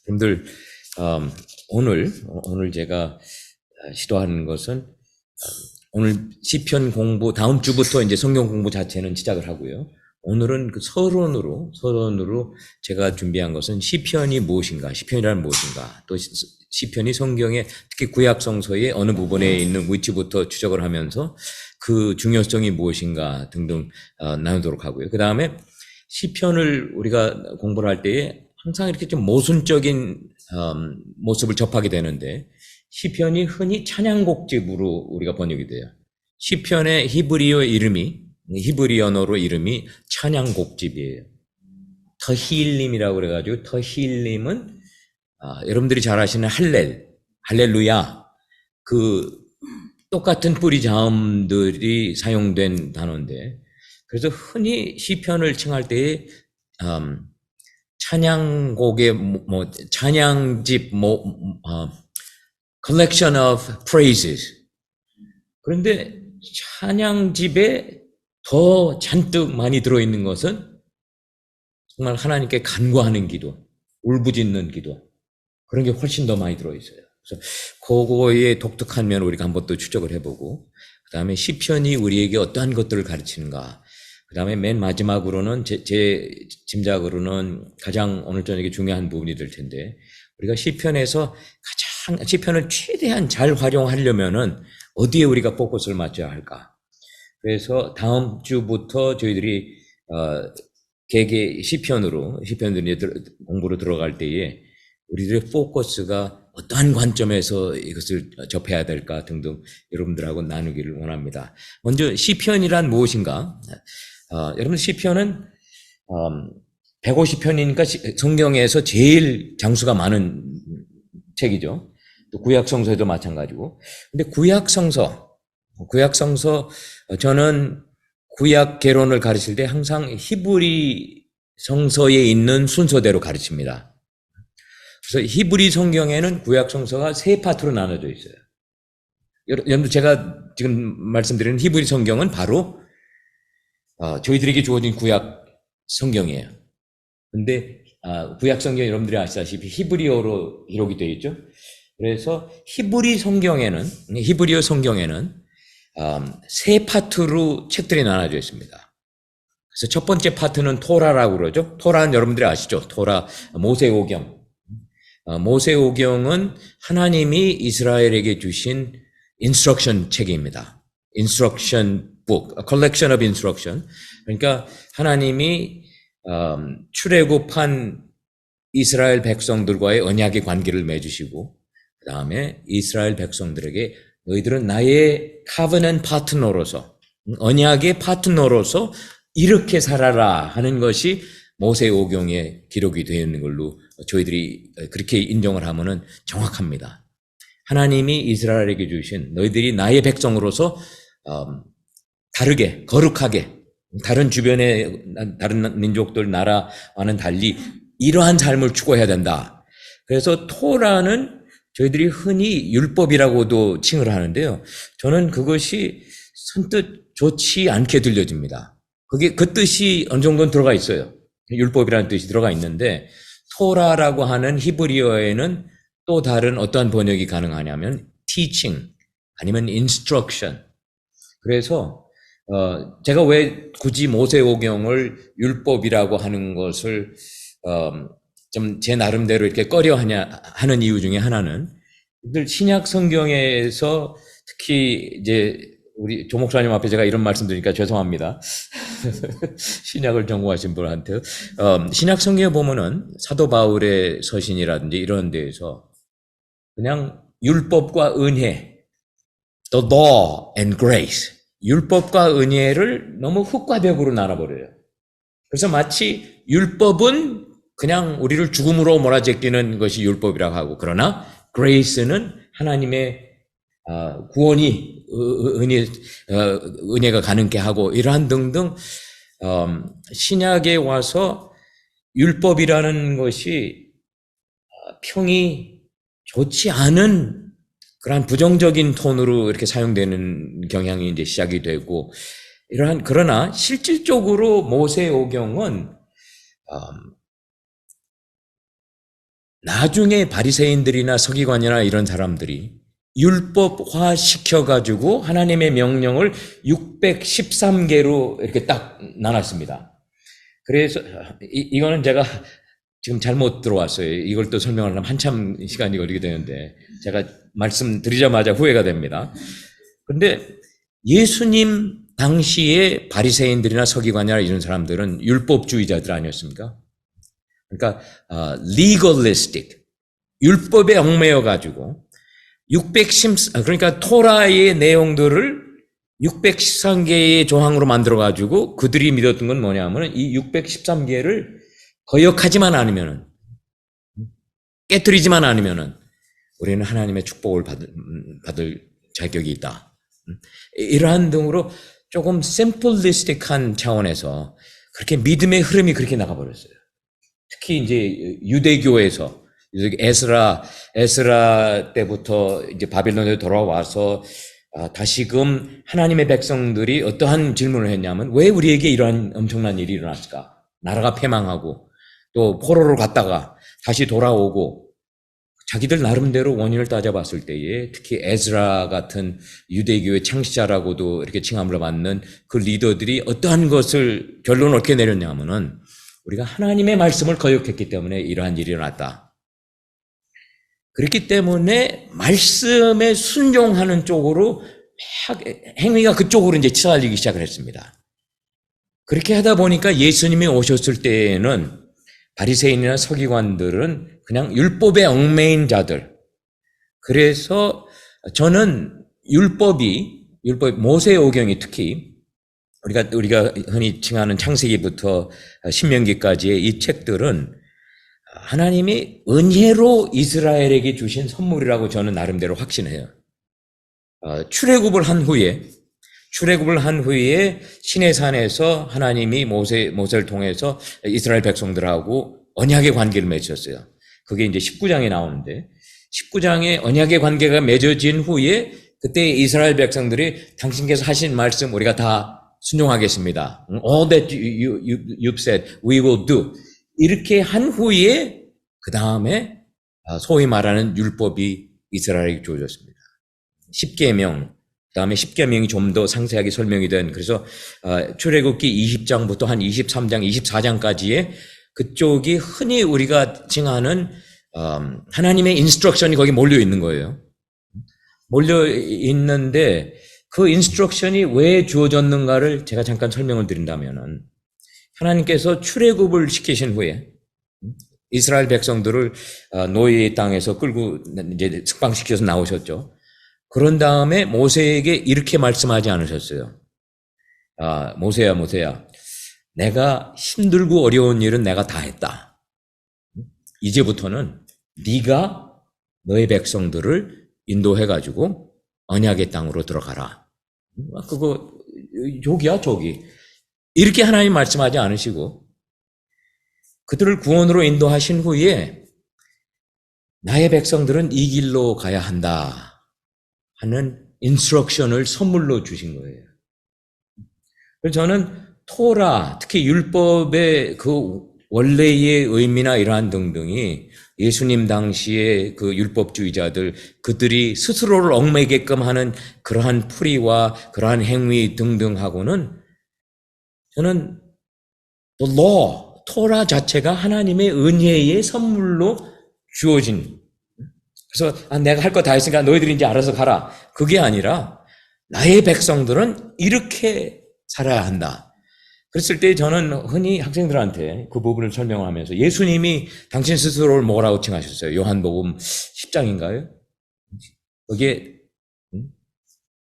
여러분들, 오늘 제가 시도하는 것은, 오늘 시편 공부, 다음 주부터 이제 성경 공부 자체는 시작을 하고요. 오늘은 그 서론으로 제가 준비한 것은 시편이 무엇인가, 시편이란 무엇인가, 또 시편이 성경의 특히 구약 성서의 어느 부분에 있는 위치부터 추적을 하면서 그 중요성이 무엇인가 등등 나누도록 하고요. 그 다음에 시편을 우리가 공부를 할 때에 항상 이렇게 좀 모순적인 모습을 접하게 되는데, 시편이 흔히 찬양곡집으로 우리가 번역이 돼요. 시편의 히브리어로 이름이 찬양곡집이에요. 터힐림이라고 그래가지고, 터힐림은 여러분들이 잘 아시는 할렐루야, 그 똑같은 뿌리 자음들이 사용된 단어인데, 그래서 흔히 시편을 칭할 때에 찬양곡의 찬양집 collection of praises. 그런데 찬양집에 더 잔뜩 많이 들어있는 것은 정말 하나님께 간구하는 기도, 울부짖는 기도, 그런 게 훨씬 더 많이 들어있어요. 그래서 그거의 독특한 면을 우리가 한번 또 추적을 해보고, 그 다음에 시편이 우리에게 어떠한 것들을 가르치는가, 그 다음에 맨 마지막으로는 제 짐작으로는 가장 오늘 저녁에 중요한 부분이 될 텐데, 우리가 시편에서 시편을 최대한 잘 활용하려면은 어디에 우리가 포커스를 맞춰야 할까? 그래서 다음 주부터 저희들이 개개 시편들이 공부로 들어갈 때에 우리들의 포커스가 어떠한 관점에서 이것을 접해야 될까 등등 여러분들하고 나누기를 원합니다. 먼저 시편이란 무엇인가? 여러분, 시편은 150편이니까 성경에서 제일 장수가 많은 책이죠. 또 구약성서에도 마찬가지고. 근데 구약성서 저는 구약 개론을 가르칠 때 항상 히브리 성서에 있는 순서대로 가르칩니다. 그래서 히브리 성경에는 구약 성서가 세 파트로 나눠져 있어요. 여러분, 제가 지금 말씀드리는 히브리 성경은 바로 저희들에게 주어진 구약 성경이에요. 근데 구약 성경 여러분들이 아시다시피 히브리어로 기록이 되어 있죠. 그래서 히브리어 성경에는 세 파트로 책들이 나눠져 있습니다. 그래서 첫 번째 파트는 토라라고 그러죠. 토라는 여러분들이 아시죠? 토라, 모세오경. 모세오경은 하나님이 이스라엘에게 주신 인스트럭션 책입니다. 인스트럭션 북, collection of instruction. 그러니까 하나님이 출애굽한 이스라엘 백성들과의 언약의 관계를 맺으시고, 그 다음에 이스라엘 백성들에게 너희들은 나의 covenant 파트너로서, 언약의 파트너로서 이렇게 살아라 하는 것이 모세오경에 기록이 되어 있는 걸로 저희들이 그렇게 인정을 하면은 정확합니다. 하나님이 이스라엘에게 주신 너희들이 나의 백성으로서 다르게, 거룩하게, 다른 주변의 다른 민족들, 나라와는 달리 이러한 삶을 추구해야 된다. 그래서 토라는 저희들이 흔히 율법이라고도 칭을 하는데요. 저는 그것이 선뜻 좋지 않게 들려집니다. 그 뜻이 어느 정도는 들어가 있어요. 율법이라는 뜻이 들어가 있는데, 토라라고 하는 히브리어에는 또 다른 어떠한 번역이 가능하냐면 teaching 아니면 instruction. 그래서 제가 왜 굳이 모세오경을 율법이라고 하는 것을 좀 제 나름대로 이렇게 하는 이유 중에 하나는, 신약 성경에서 특히 이제 우리 조 목사님 앞에 제가 이런 말씀 드리니까 죄송합니다. 신약을 전공하신 분한테. 신약 성경에 보면은 사도 바울의 서신이라든지 이런 데에서 그냥 율법과 은혜, the law and grace, 율법과 은혜를 너무 흑과벽으로 나눠버려요. 그래서 마치 율법은 그냥 우리를 죽음으로 몰아제끼는 것이 율법이라고 하고, 그러나 grace는 하나님의 구원이 은혜가 가능케 하고, 이러한 등등 신약에 와서 율법이라는 것이 평이 좋지 않은 그러한 부정적인 톤으로 이렇게 사용되는 경향이 이제 시작이 되고, 그러나 실질적으로 모세오경은 나중에 바리새인들이나 서기관이나 이런 사람들이 율법화 시켜가지고 하나님의 명령을 613개로 이렇게 딱 나눴습니다. 그래서 이거는 제가 지금 잘못 들어왔어요. 이걸 또 설명하려면 한참 시간이 걸리게 되는데 제가 말씀드리자마자 후회가 됩니다. 그런데 예수님 당시에 바리새인들이나 서기관이나 이런 사람들은 율법주의자들 아니었습니까? 그러니까 legalistic, 율법에 얽매여 가지고 그러니까 토라의 내용들을 613개의 조항으로 만들어 가지고 그들이 믿었던 건 뭐냐면 이 613개를 거역하지만 않으면은, 깨뜨리지만 않으면은 우리는 하나님의 축복을 받을 자격이 있다. 이러한 등으로 조금 심플리스틱한 차원에서 그렇게 믿음의 흐름이 그렇게 나가버렸어요. 특히 이제 유대교에서 에스라 때부터 이제 바빌론에 돌아와서 다시금 하나님의 백성들이 어떠한 질문을 했냐면 왜 우리에게 이러한 엄청난 일이 일어났을까? 나라가 패망하고 또 포로로 갔다가 다시 돌아오고 자기들 나름대로 원인을 따져봤을 때에 특히 에스라 같은 유대교의 창시자라고도 이렇게 칭함을 받는 그 리더들이 어떠한 것을 결론을 어떻게 내렸냐면은 우리가 하나님의 말씀을 거역했기 때문에 이러한 일이 일어났다. 그렇기 때문에 말씀에 순종하는 쪽으로 행위가 그쪽으로 이제 치달리기 시작을 했습니다. 그렇게 하다 보니까 예수님이 오셨을 때에는 바리새인이나 서기관들은 그냥 율법에 얽매인 자들. 그래서 저는 율법 모세오경이 특히 우리가 흔히 칭하는 창세기부터 신명기까지의 이 책들은 하나님이 은혜로 이스라엘에게 주신 선물이라고 저는 나름대로 확신해요. 출애굽을 한 후에 시내산에서 하나님이 모세를 통해서 이스라엘 백성들하고 언약의 관계를 맺었어요. 그게 이제 19장에 나오는데 19장에 언약의 관계가 맺어진 후에 그때 이스라엘 백성들이 당신께서 하신 말씀 우리가 다 순종하겠습니다. All that you've said, we will do. 이렇게 한 후에 그 다음에 소위 말하는 율법이 이스라엘에게 주어졌습니다. 10계명, 그 다음에 10계명이 좀 더 상세하게 설명이 된 그래서 출애굽기 20장부터 한 23장, 24장까지의 그쪽이 흔히 우리가 칭하는 하나님의 인스트럭션이 거기 몰려 있는 거예요. 몰려 있는데 그 인스트럭션이 왜 주어졌는가를 제가 잠깐 설명을 드린다면은 하나님께서 출애굽을 시키신 후에 이스라엘 백성들을 노예의 땅에서 끌고 이제 석방시켜서 나오셨죠. 그런 다음에 모세에게 이렇게 말씀하지 않으셨어요. 모세야, 내가 힘들고 어려운 일은 내가 다 했다. 이제부터는 네가 너의 백성들을 인도해가지고 언약의 땅으로 들어가라. 그거 족이. 이렇게 하나님 말씀하지 않으시고 그들을 구원으로 인도하신 후에 나의 백성들은 이 길로 가야 한다 하는 인스트럭션을 선물로 주신 거예요. 그래서 저는 토라, 특히 율법의 그 원래의 의미나 이러한 등등이 예수님 당시에 그 율법주의자들 그들이 스스로를 얽매게끔 하는 그러한 풀이와 그러한 행위 등등하고는 저는 the law, 토라 자체가 하나님의 은혜의 선물로 주어진 그래서 내가 할 거 다 했으니까 너희들이 이제 알아서 가라. 그게 아니라 나의 백성들은 이렇게 살아야 한다. 그랬을 때 저는 흔히 학생들한테 그 부분을 설명하면서 예수님이 당신 스스로를 뭐라고 칭하셨어요? 요한복음 10장인가요? 거기에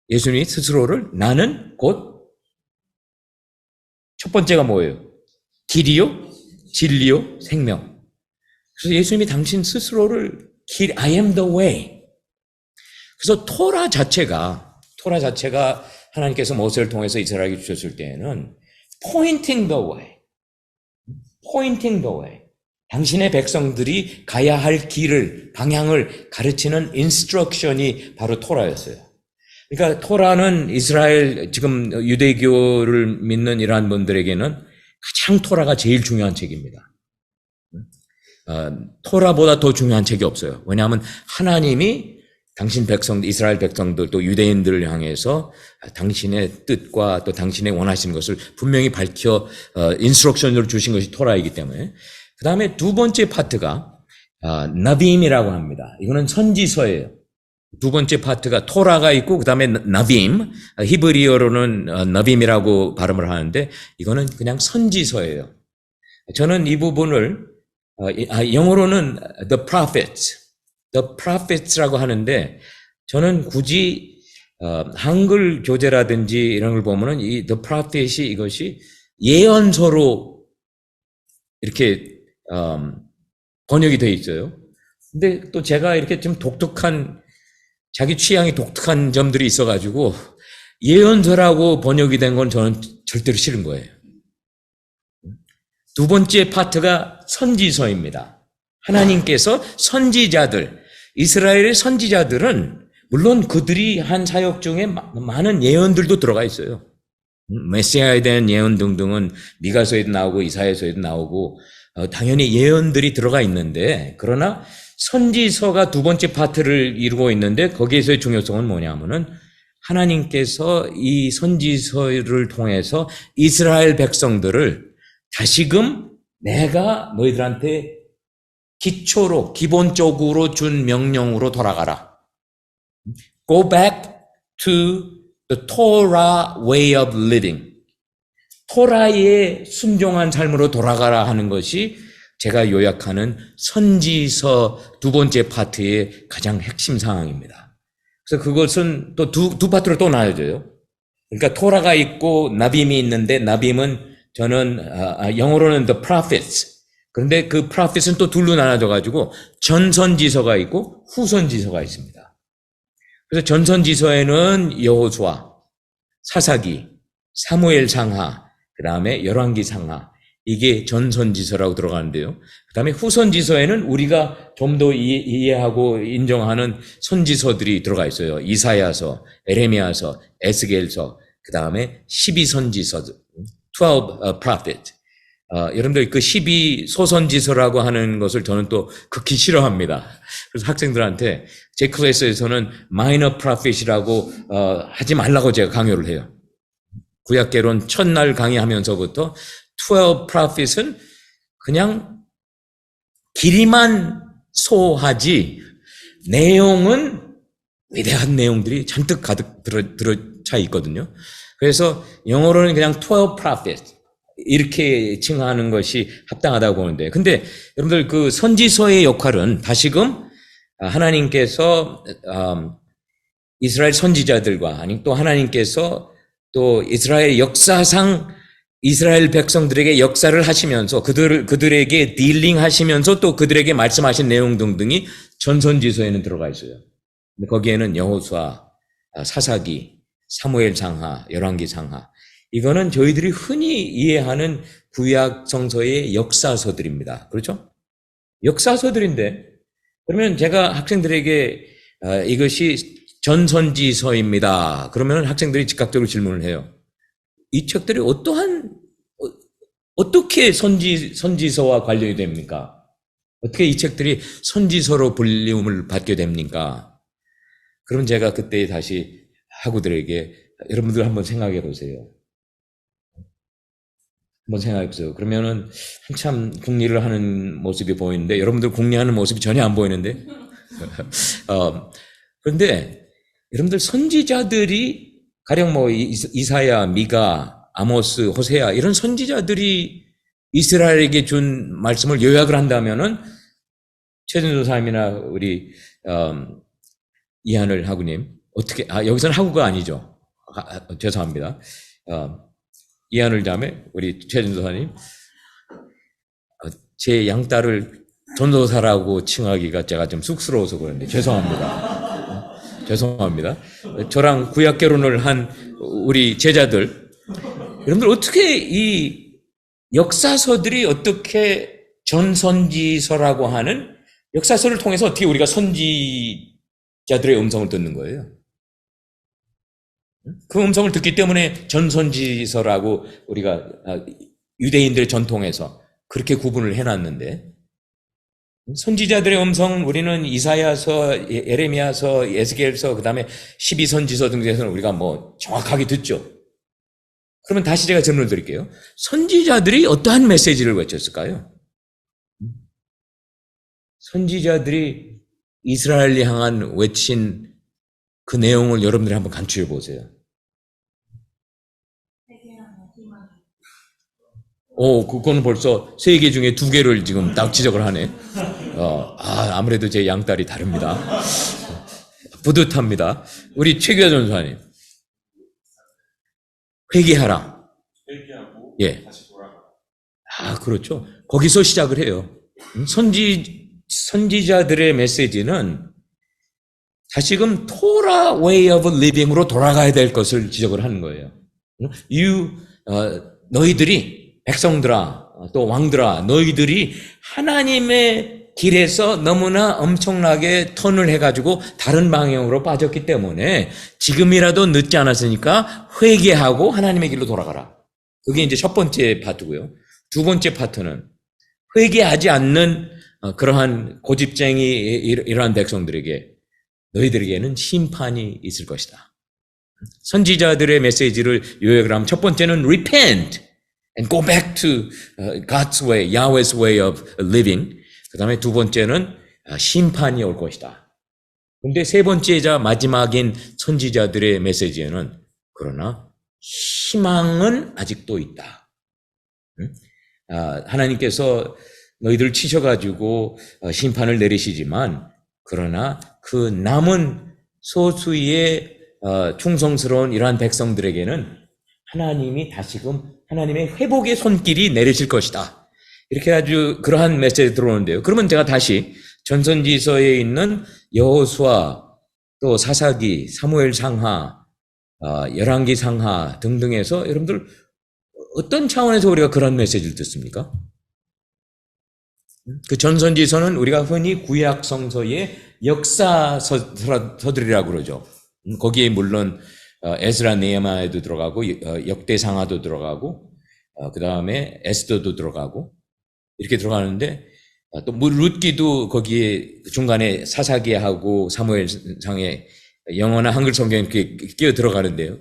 예수님이 스스로를 나는 곧 첫 번째가 뭐예요? 길이요, 진리요, 생명. 그래서 예수님이 당신 스스로를 I am the way. 그래서 토라 자체가 하나님께서 모세를 통해서 이스라엘에게 주셨을 때에는 pointing the way. 당신의 백성들이 가야 할 길을, 방향을 가르치는 인스트럭션이 바로 토라였어요. 그러니까 토라는 이스라엘, 지금 유대교를 믿는 이러한 분들에게는 가장 토라가 제일 중요한 책입니다. 토라보다 더 중요한 책이 없어요. 왜냐하면 하나님이 당신 백성, 이스라엘 백성들 또 유대인들을 향해서 당신의 뜻과 또 당신의 원하시는 것을 분명히 밝혀 인스트럭션으로 주신 것이 토라이기 때문에. 그 다음에 두 번째 파트가 나빔이라고 합니다. 이거는 선지서예요. 두 번째 파트가 토라가 있고 그 다음에 나빔, 히브리어로는 나빔이라고 발음을 하는데 이거는 그냥 선지서예요. 저는 이 부분을 영어로는 the prophets라고 하는데 저는 굳이 한글 교재라든지 이런 걸 보면은 이 the prophet이 이것이 예언서로 이렇게 번역이 되어 있어요. 근데 또 제가 이렇게 좀 자기 취향이 독특한 점들이 있어가지고 예언서라고 번역이 된 건 저는 절대로 싫은 거예요. 두 번째 파트가 선지서입니다. 하나님께서 선지자들, 이스라엘의 선지자들은 물론 그들이 한 사역 중에 많은 예언들도 들어가 있어요. 메시아에 대한 예언 등등은 미가서에도 나오고 이사야서에도 나오고 당연히 예언들이 들어가 있는데 그러나 선지서가 두 번째 파트를 이루고 있는데 거기에서의 중요성은 뭐냐면은 하나님께서 이 선지서를 통해서 이스라엘 백성들을 다시금 내가 너희들한테 기본적으로 준 명령으로 돌아가라. Go back to the Torah way of living. 토라의 순종한 삶으로 돌아가라 하는 것이 제가 요약하는 선지서 두 번째 파트의 가장 핵심 사항입니다. 그래서 그것은 또 두 파트로 또 나눠져요. 그러니까 토라가 있고 나빔이 있는데 나빔은 저는 영어로는 the prophets. 그런데 그 prophet은 또 둘로 나눠져 가지고 전선지서가 있고 후선지서가 있습니다. 그래서 전선지서에는 여호수아, 사사기, 사무엘 상하, 그다음에 열왕기 상하 이게 전선지서라고 들어가는데요. 그다음에 후선지서에는 우리가 좀 더 이해하고 인정하는 선지서들이 들어가 있어요. 이사야서, 에레미야서, 에스겔서, 그다음에 12선지서, 12 prophet. 여러분들 그 12소선지서라고 하는 것을 저는 또 극히 싫어합니다. 그래서 학생들한테 제 클래스에서는 minor prophet이라고 하지 말라고 제가 강요를 해요. 구약개론 첫날 강의하면서부터 12 prophet은 그냥 길이만 소하지 내용은 위대한 내용들이 잔뜩 가득 들어차 있거든요. 그래서 영어로는 그냥 12 prophet 이렇게 칭하는 것이 합당하다고 보는데, 근데 여러분들 그 선지서의 역할은 다시금 하나님께서 이스라엘 선지자들과 아니 또 하나님께서 또 이스라엘 역사상 이스라엘 백성들에게 역사를 하시면서 그들에게 딜링 하시면서 또 그들에게 말씀하신 내용 등등이 전선지서에는 들어가 있어요. 근데 거기에는 여호수아, 사사기, 사무엘 상하, 열왕기 상하 이거는 저희들이 흔히 이해하는 구약 성서의 역사서들입니다. 그렇죠? 역사서들인데 그러면 제가 학생들에게 이것이 전선지서입니다. 그러면 학생들이 즉각적으로 질문을 해요. 이 책들이 어떻게 선지서와 관련이 됩니까? 어떻게 이 책들이 선지서로 불림을 받게 됩니까? 그럼 제가 그때 다시 학우들에게 여러분들 한번 생각해 보세요. 한번 생각해 보세요. 그러면은 한참 궁리를 하는 모습이 보이는데 여러분들 궁리하는 모습이 전혀 안 보이는데 그런데 여러분들 선지자들이 가령 뭐 이사야, 미가, 아모스, 호세아 이런 선지자들이 이스라엘에게 준 말씀을 요약을 한다면은 최준도 사님이나 우리 이한을 하구님 어떻게 여기서는 하구가 아니죠. 죄송합니다. 이한을 자매 우리 최준도 사님 제 양딸을 전도사라고 칭하기가 제가 좀 쑥스러워서 그런데 죄송합니다. 죄송합니다. 저랑 구약 결혼을 한 우리 제자들, 여러분들 어떻게 이 역사서들이 어떻게 전선지서라고 하는 역사서를 통해서 어떻게 우리가 선지자들의 음성을 듣는 거예요? 그 음성을 듣기 때문에 전선지서라고 우리가 유대인들 전통에서 그렇게 구분을 해놨는데 선지자들의 음성 우리는 이사야서, 예레미야서, 에스겔서, 그다음에 12선지서 등에서는 우리가 뭐 정확하게 듣죠. 그러면 다시 제가 질문을 드릴게요. 선지자들이 어떠한 메시지를 외쳤을까요? 선지자들이 이스라엘을 향한 외친 그 내용을 여러분들이 한번 간추려 보세요. 그거는 벌써 세 개 중에 두 개를 지금 딱 지적을 하네. 아무래도 제 양딸이 다릅니다. 뿌듯합니다. 우리 최규하 전사님. 회개하라. 회개하고 예. 다시 돌아가. 그렇죠. 거기서 시작을 해요. 선지자들의 메시지는 다시금 토라 way of living으로 돌아가야 될 것을 지적을 하는 거예요. 너희들이 백성들아, 또 왕들아, 너희들이 하나님의 길에서 너무나 엄청나게 턴을 해가지고 다른 방향으로 빠졌기 때문에 지금이라도 늦지 않았으니까 회개하고 하나님의 길로 돌아가라. 그게 이제 첫 번째 파트고요. 두 번째 파트는 회개하지 않는 그러한 고집쟁이 이러한 백성들에게 너희들에게는 심판이 있을 것이다. 선지자들의 메시지를 요약을 하면 첫 번째는 repent and go back to God's way, Yahweh's way of living. 그 다음에 두 번째는 심판이 올 것이다. 그런데 세 번째이자 마지막인 선지자들의 메시지에는 그러나 희망은 아직도 있다. 하나님께서 너희들 치셔가지고 심판을 내리시지만 그러나 그 남은 소수의 충성스러운 이러한 백성들에게는 하나님이 다시금 하나님의 회복의 손길이 내리실 것이다. 이렇게 아주 그러한 메시지 들어오는데요. 그러면 제가 다시 전선지서에 있는 여호수아, 또 사사기, 사무엘 상하, 열왕기 상하 등등에서 여러분들 어떤 차원에서 우리가 그런 메시지를 듣습니까? 그 전선지서는 우리가 흔히 구약 성서의 역사서들이라고 그러죠. 거기에 물론 에스라 네헤미야도 들어가고 역대상하도 들어가고 그 다음에 에스더도 들어가고 이렇게 들어가는데 또 룻기도 거기에 중간에 사사기하고 사무엘상에 영어나 한글 성경에 이렇게 끼어 들어가는데요.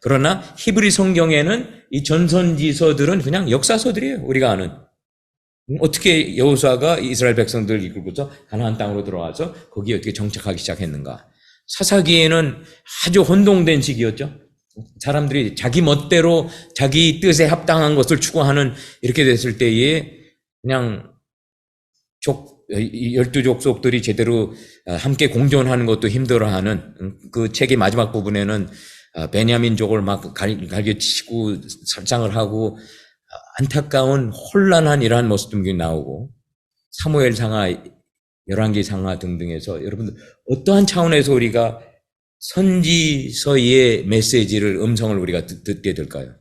그러나 히브리 성경에는 이 전선지서들은 그냥 역사서들이에요. 우리가 아는. 어떻게 여호수아가 이스라엘 백성들을 이끌고서 가나안 땅으로 들어와서 거기에 어떻게 정착하기 시작했는가. 사사기에는 아주 혼동된 시기였죠. 사람들이 자기 멋대로 자기 뜻에 합당한 것을 추구하는 이렇게 됐을 때에 그냥 12족속들이 제대로 함께 공존하는 것도 힘들어하는 그 책의 마지막 부분에는 베냐민족을 막 갈겨치고 살상을 하고 안타까운 혼란한 이러한 모습들이 나오고 사무엘 상하, 열왕기 상하 등등에서 여러분들 어떠한 차원에서 우리가 선지서의 메시지를 음성을 우리가 듣게 될까요?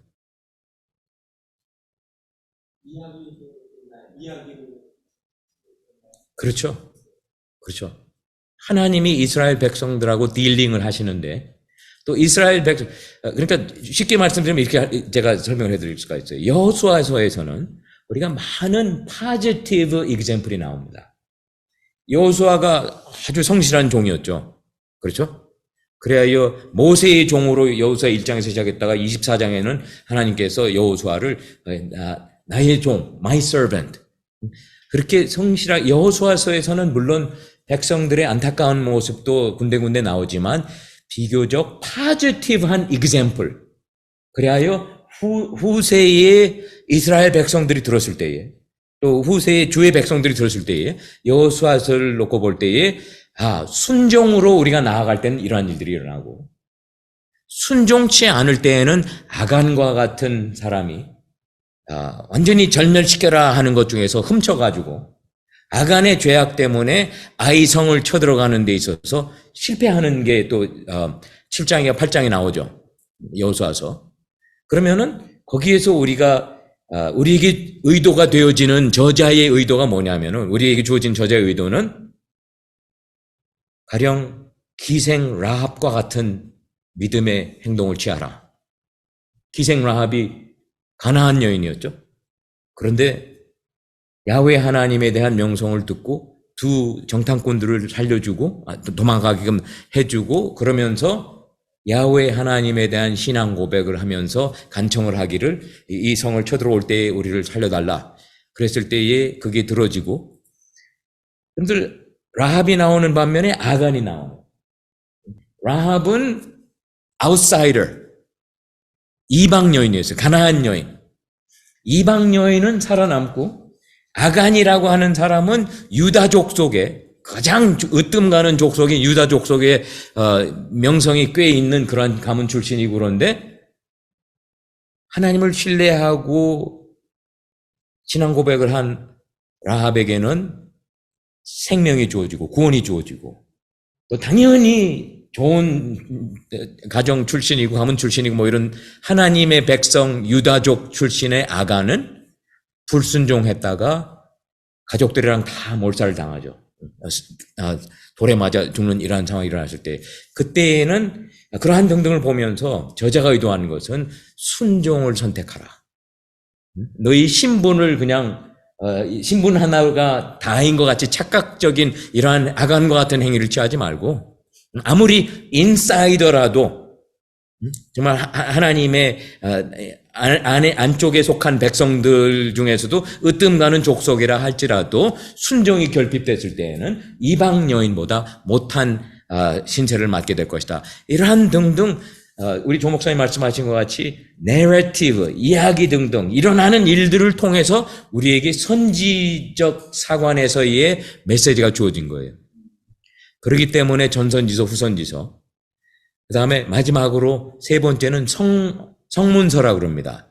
그렇죠. 그렇죠. 하나님이 이스라엘 백성들하고 딜링을 하시는데 또 이스라엘 백성, 그러니까 쉽게 말씀드리면 이렇게 제가 설명을 해드릴 수가 있어요. 여호수아서에서는 우리가 많은 포지티브 example이 나옵니다. 여호수아가 아주 성실한 종이었죠. 그렇죠? 그래야 모세의 종으로 여호수아 1장에서 시작했다가 24장에는 하나님께서 여호수아를 나의 종, my servant. 그렇게 성실한 여호수아서에서는 물론 백성들의 안타까운 모습도 군데군데 나오지만 비교적 파지티브한 example. 그래야 후세의 이스라엘 백성들이 들었을 때에 또 후세의 주의 백성들이 들었을 때에 여호수아서를 놓고 볼 때에 순종으로 우리가 나아갈 때는 이러한 일들이 일어나고 순종치 않을 때에는 아간과 같은 사람이 완전히 절멸시켜라 하는 것 중에서 훔쳐가지고 아간의 죄악 때문에 아이성을 쳐들어가는 데 있어서 실패하는 게 또 7장이나 8장에 나오죠. 여호수아서. 그러면은 거기에서 우리에게 의도가 되어지는 저자의 의도가 뭐냐면은 우리에게 주어진 저자의 의도는 가령 기생 라합과 같은 믿음의 행동을 취하라. 기생 라합이 가나안 여인이었죠. 그런데 야훼 하나님에 대한 명성을 듣고 두 정탐꾼들을 살려주고 도망가게끔 해주고 그러면서 야훼 하나님에 대한 신앙 고백을 하면서 간청을 하기를 이 성을 쳐들어올 때에 우리를 살려달라. 그랬을 때에 그게 들어지고 여러분들 라합이 나오는 반면에 아간이 나오는 라합은 아웃사이더 이방 여인이었어요. 가나안 여인. 이방 여인은 살아남고 아간이라고 하는 사람은 유다족 속에 가장 으뜸 가는 족속인 유다족 속에 명성이 꽤 있는 그런 가문 출신이고 그런데 하나님을 신뢰하고 신앙 고백을 한 라합에게는 생명이 주어지고 구원이 주어지고 또 당연히 좋은 가정 출신이고 가문 출신이고 뭐 이런 하나님의 백성 유다족 출신의 아간은 불순종했다가 가족들이랑 다 몰살을 당하죠. 돌에 맞아 죽는 이러한 상황이 일어났을 때 그때에는 그러한 등등을 보면서 저자가 의도하는 것은 순종을 선택하라. 너희 신분을 그냥 신분 하나가 다인 것 같이 착각적인 이러한 아간과 같은 행위를 취하지 말고 아무리 인사이더라도 정말 하나님의 안쪽에 속한 백성들 중에서도 으뜸 가는 족속이라 할지라도 순종이 결핍됐을 때에는 이방 여인보다 못한 신세를 맞게 될 것이다. 이러한 등등 우리 조 목사님 말씀하신 것 같이 내러티브, 이야기 등등 일어나는 일들을 통해서 우리에게 선지적 사관에서의 메시지가 주어진 거예요. 그렇기 때문에 전선지서, 후선지서 그 다음에 마지막으로 세 번째는 성문서라고 그럽니다.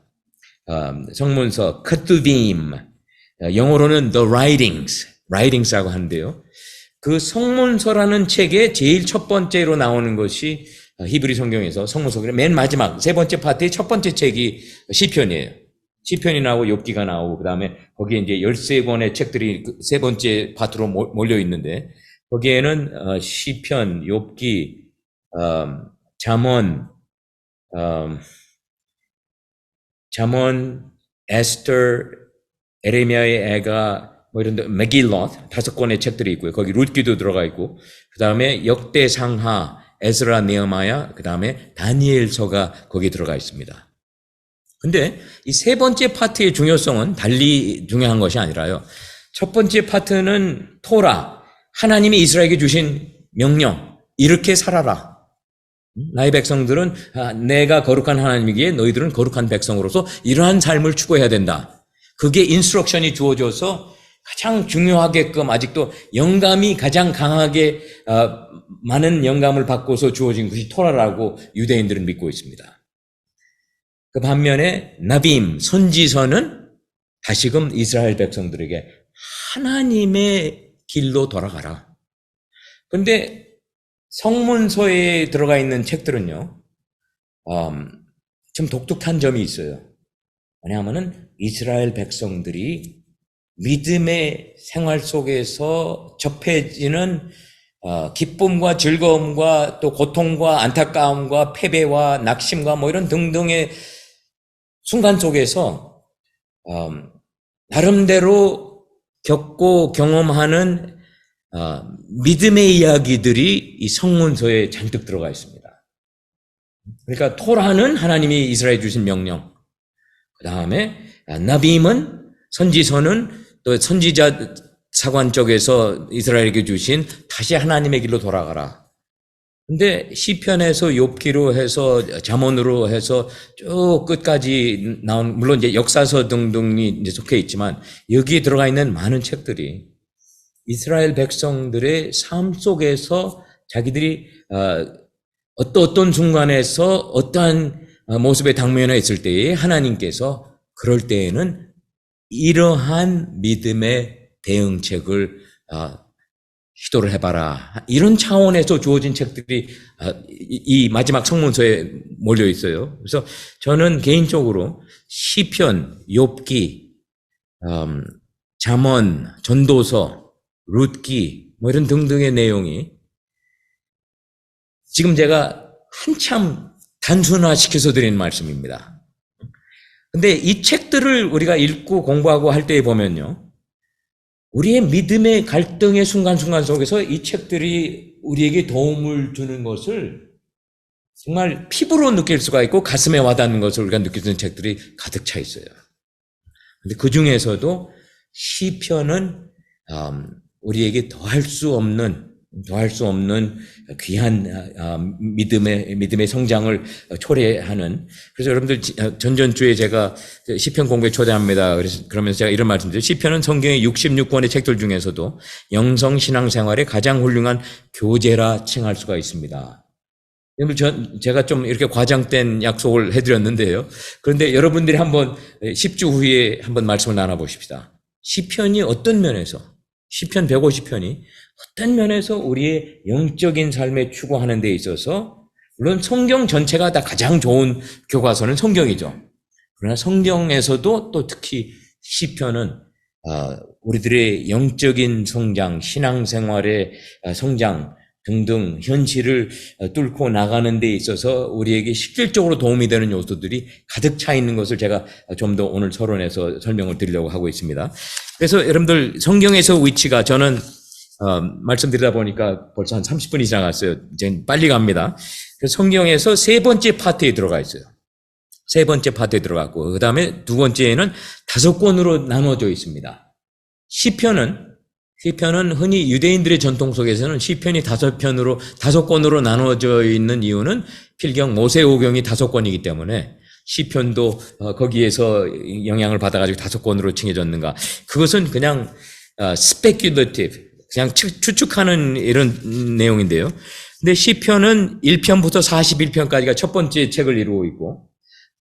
성문서, 카투빔, 영어로는 the writings라고 하는데요. 그 성문서라는 책의 제일 첫 번째로 나오는 것이 히브리 성경에서 성문서, 맨 마지막 세 번째 파트의 첫 번째 책이 시편이에요. 시편이 나오고 욥기가 나오고 그 다음에 거기에 이제 13권의 책들이 세 번째 파트로 몰려 있는데 거기에는 시편, 욥기, 잠언, 에스터, 에레미야의 애가 뭐 이런 데 메길롯 5권의 책들이 있고요. 거기 룻기도 들어가 있고 그 다음에 역대상하, 에스라, 느헤미야, 그 다음에 다니엘서가 거기 들어가 있습니다. 근데 이 세 번째 파트의 중요성은 달리 중요한 것이 아니라요. 첫 번째 파트는 토라, 하나님이 이스라엘에게 주신 명령, 이렇게 살아라. 나의 백성들은 내가 거룩한 하나님이기에 너희들은 거룩한 백성으로서 이러한 삶을 추구해야 된다. 그게 인스트럭션이 주어져서 가장 중요하게끔 아직도 영감이 가장 강하게 많은 영감을 받고서 주어진 것이 토라라고 유대인들은 믿고 있습니다. 그 반면에 나빔, 선지서는 다시금 이스라엘 백성들에게 하나님의 길로 돌아가라. 그런데 성문서에 들어가 있는 책들은요, 좀 독특한 점이 있어요. 왜냐하면은 이스라엘 백성들이 믿음의 생활 속에서 접해지는 기쁨과 즐거움과 또 고통과 안타까움과 패배와 낙심과 뭐 이런 등등의 순간 속에서 나름대로 겪고 경험하는 믿음의 이야기들이 이 성문서에 잔뜩 들어가 있습니다. 그러니까 토라는 하나님이 이스라엘에 주신 명령, 그 다음에 나빔은 선지서는 또 선지자 사관 쪽에서 이스라엘에게 주신 다시 하나님의 길로 돌아가라. 근데 시편에서 욥기로 해서 잠언으로 해서 쭉 끝까지 나온, 물론 이제 역사서 등등이 이제 속해 있지만 여기에 들어가 있는 많은 책들이 이스라엘 백성들의 삶 속에서 자기들이 어떤 순간에서 어떠한 모습에 당면했을 때에 하나님께서 그럴 때에는 이러한 믿음의 대응책을 시도를 해봐라. 이런 차원에서 주어진 책들이 이 마지막 성문서에 몰려 있어요. 그래서 저는 개인적으로 시편, 욥기, 잠언, 전도서, 룻기 뭐 이런 등등의 내용이 지금 제가 한참 단순화시켜서 드리는 말씀입니다. 근데 이 책들을 우리가 읽고 공부하고 할 때에 보면요, 우리의 믿음의 갈등의 순간순간 속에서 이 책들이 우리에게 도움을 주는 것을 정말 피부로 느낄 수가 있고 가슴에 와닿는 것을 우리가 느낄 수 있는 책들이 가득 차 있어요. 근데 그 중에서도 시편은 우리에게 더할 수 없는 귀한 믿음의 성장을 초래하는. 그래서 여러분들 전전주에 제가 시편 공부에 초대합니다. 그러면서 제가 이런 말씀드려요. 시편은 성경의 66권의 책들 중에서도 영성 신앙생활의 가장 훌륭한 교재라 칭할 수가 있습니다. 제가 좀 이렇게 과장된 약속을 해드렸는데요. 그런데 여러분들이 한번 10주 후에 한번 말씀을 나눠보십시다. 시편이 어떤 면에서, 시편 150편이 어떤 면에서 우리의 영적인 삶에 추구하는 데 있어서, 물론 성경 전체가 다 가장 좋은 교과서는 성경이죠. 그러나 성경에서도 또 특히 시편은 우리들의 영적인 성장, 신앙생활의 성장 등등 현실을 뚫고 나가는 데 있어서 우리에게 실질적으로 도움이 되는 요소들이 가득 차 있는 것을 제가 좀 더 오늘 서론에서 설명을 드리려고 하고 있습니다. 그래서 여러분들 성경에서 위치가, 저는 말씀드리다 보니까 벌써 한 30분이 지나갔어요. 이제 빨리 갑니다. 그래서 성경에서 세 번째 파트에 들어가 있어요. 세 번째 파트에 들어갔고, 그 다음에 두 번째에는 5권으로 나눠져 있습니다. 시편은 흔히 유대인들의 전통 속에서는 시편이 5권으로 나눠져 있는 이유는 필경 모세오경이 5권이기 때문에 시편도 거기에서 영향을 받아가지고 5권으로 칭해졌는가. 그것은 그냥 speculative, 그냥 추측하는 이런 내용인데요. 근데 시편은 1편부터 41편까지가 첫 번째 책을 이루고 있고,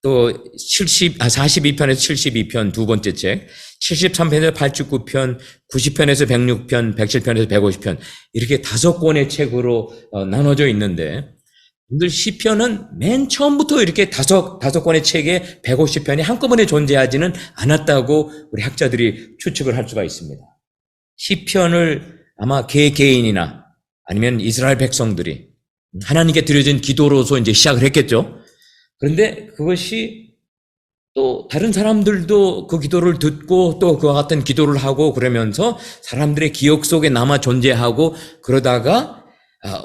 또 42편에서 72편 두 번째 책, 73편에서 89편, 90편에서 106편, 107편에서 150편, 이렇게 5권의 책으로 나눠져 있는데, 분들 시편은 맨 처음부터 이렇게 5권의 책에 150편이 한꺼번에 존재하지는 않았다고 우리 학자들이 추측을 할 수가 있습니다. 시편을 아마 개개인이나 아니면 이스라엘 백성들이 하나님께 드려진 기도로서 이제 시작을 했겠죠. 그런데 그것이 또 다른 사람들도 그 기도를 듣고 또 그와 같은 기도를 하고 그러면서 사람들의 기억 속에 남아 존재하고, 그러다가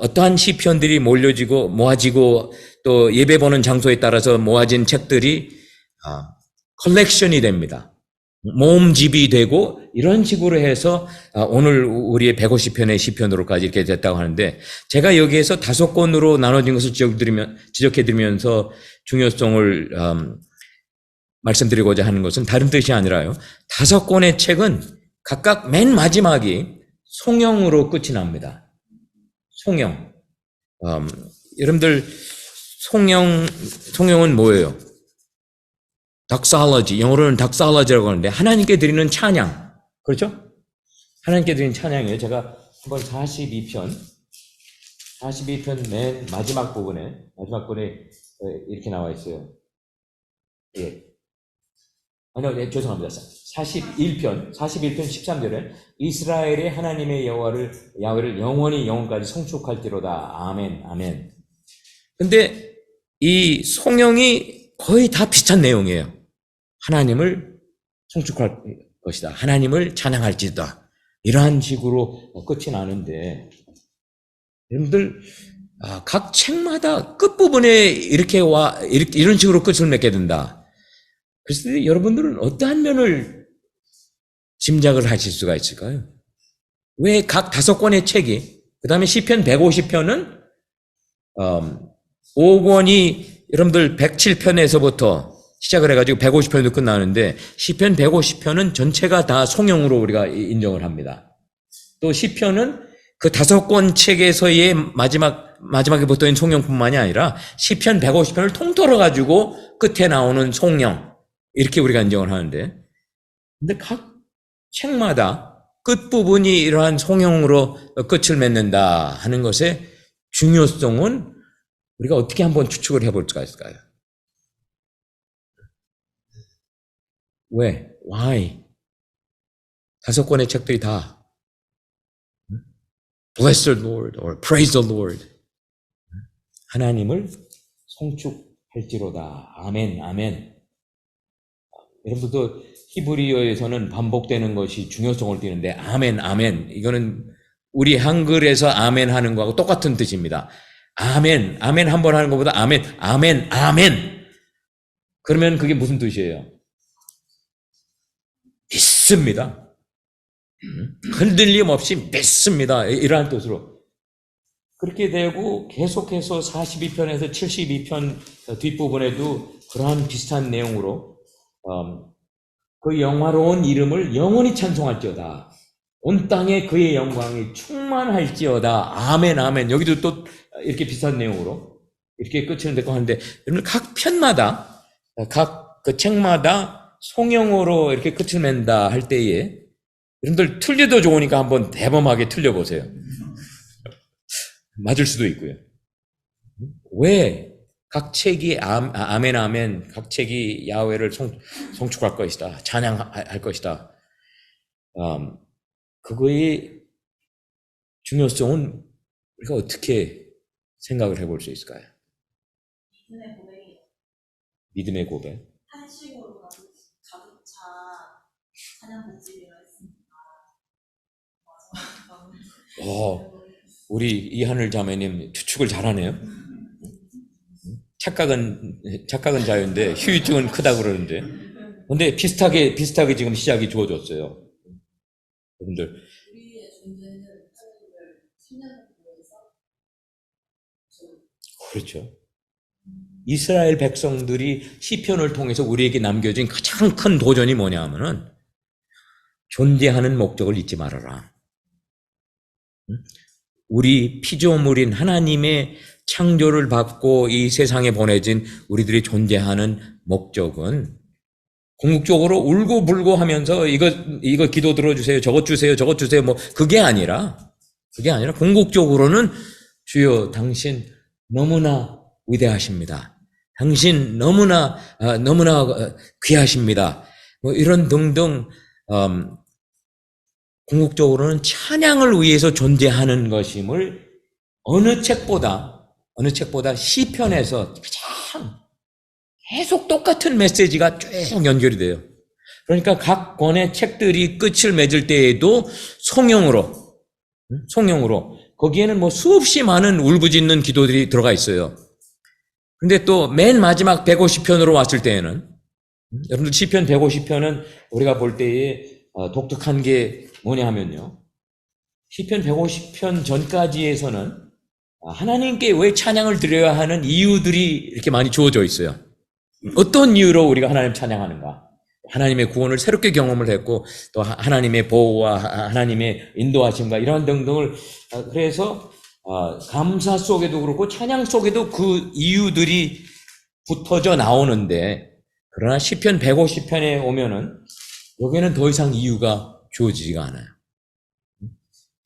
어떠한 시편들이 모아지고 또 예배 보는 장소에 따라서 모아진 책들이 컬렉션이 됩니다. 모음집이 되고, 이런 식으로 해서 오늘 우리의 150편의 시편으로까지 이렇게 됐다고 하는데, 제가 여기에서 5권으로 나눠진 것을 지적해드리면서 중요성을 말씀드리고자 하는 것은 다른 뜻이 아니라요, 5권의 책은 각각 맨 마지막이 송영으로 끝이 납니다. 송영. 여러분들 송영은 뭐예요? 닥살러지, 영어로는 닥살러지라고 하는데 하나님께 드리는 찬양, 그렇죠? 하나님께 드리는 찬양이에요. 제가 한번 42편 맨 마지막 부분에 이렇게 나와 있어요. 예. 아니요, 죄송합니다. 41편 13절에 이스라엘의 하나님의 야훼를 영원히 영원까지 성축할지로다. 아멘, 아멘. 근데 이 송영이 거의 다 비슷한 내용이에요. 하나님을 성축할 것이다. 하나님을 찬양할지다. 이러한 식으로 끝이 나는데, 여러분들 각 책마다 끝부분에 이런 식으로 끝을 맺게 된다. 그래서 여러분들은 어떠한 면을 짐작을 하실 수가 있을까요? 왜 각 5권의 책이, 그 다음에 시편 150편은 5권이 여러분들 107편에서부터 시작을 해가지고 150편도 끝나는데, 시편 150편은 전체가 다 송영으로 우리가 인정을 합니다. 또 시편은 그 5권 책에서의 마지막에 붙어있는 송영뿐만이 아니라 시편 150편을 통틀어 가지고 끝에 나오는 송영, 이렇게 우리가 인정을 하는데, 근데 각 책마다 끝부분이 이러한 송영으로 끝을 맺는다 하는 것의 중요성은 우리가 어떻게 한번 추측을 해볼 수가 있을까요? 왜? Why? 5권의 책들이 다 Bless the Lord or Praise the Lord, 하나님을 송축할지로다. 아멘, 아멘. 여러분도 히브리어에서는 반복되는 것이 중요성을 띠는데 아멘, 아멘. 이거는 우리 한글에서 아멘 하는 거하고 똑같은 뜻입니다. 아멘, 아멘 한 번 하는 것보다 아멘, 아멘, 아멘. 그러면 그게 무슨 뜻이에요? 믿습니다. 흔들림 없이 믿습니다. 이러한 뜻으로. 그렇게 되고 계속해서 42편에서 72편 뒷부분에도 그러한 비슷한 내용으로 그 영화로운 이름을 영원히 찬송할지어다. 온 땅에 그의 영광이 충만할지어다. 아멘, 아멘. 여기도 또 이렇게 비슷한 내용으로 이렇게 끝을 맺고 하는데, 여러분 각 편마다, 각 그 책마다 송영으로 이렇게 끝을 맺다 할 때에 여러분들 틀려도 좋으니까 한번 대범하게 틀려보세요. 맞을 수도 있고요. 왜 각 책이 아멘, 아멘, 각 책이 야훼를 송축할 것이다. 찬양할 것이다. 그거의 중요성은 우리가 어떻게 생각을 해볼 수 있을까요? 믿음의 고백이에요. 믿음의 고백. 한식으로 가득 차 찬양 복집이라 했습니다. 맞아요. 우리 이하늘 자매님 추측을 잘하네요. 착각은 자유인데 휴유증은 크다 그러는데, 근데 비슷하게 지금 시작이 주어졌어요. 여러분들. 우리의 존재는 하나님을 신뢰하기 위해서. 그렇죠. 이스라엘 백성들이 시편을 통해서 우리에게 남겨진 가장 큰 도전이 뭐냐 하면은 존재하는 목적을 잊지 말아라. 우리 피조물인 하나님의 창조를 받고 이 세상에 보내진 우리들이 존재하는 목적은 궁극적으로 울고불고 하면서 이거 기도 들어주세요, 저것 주세요, 뭐 그게 아니라 궁극적으로는 주여 당신 너무나 위대하십니다. 당신 너무나 귀하십니다. 뭐 이런 등등 궁극적으로는 찬양을 위해서 존재하는 것임을 어느 책보다 시편에서 가장 계속 똑같은 메시지가 쭉 연결이 돼요. 그러니까 각 권의 책들이 끝을 맺을 때에도 송영으로 거기에는 뭐 수없이 많은 울부짖는 기도들이 들어가 있어요. 근데 또 맨 마지막 150편으로 왔을 때에는, 여러분들 시편 150편은 우리가 볼 때에 독특한 게 뭐냐 하면요, 시편 150편 전까지에서는 하나님께 왜 찬양을 드려야 하는 이유들이 이렇게 많이 주어져 있어요. 어떤 이유로 우리가 하나님 찬양하는가? 하나님의 구원을 새롭게 경험을 했고, 또 하나님의 보호와 하나님의 인도하심과 이런 등등을, 그래서 감사 속에도 그렇고 찬양 속에도 그 이유들이 붙어져 나오는데, 그러나 시편 150편에 오면은 여기에는 더 이상 이유가 주어지지가 않아요.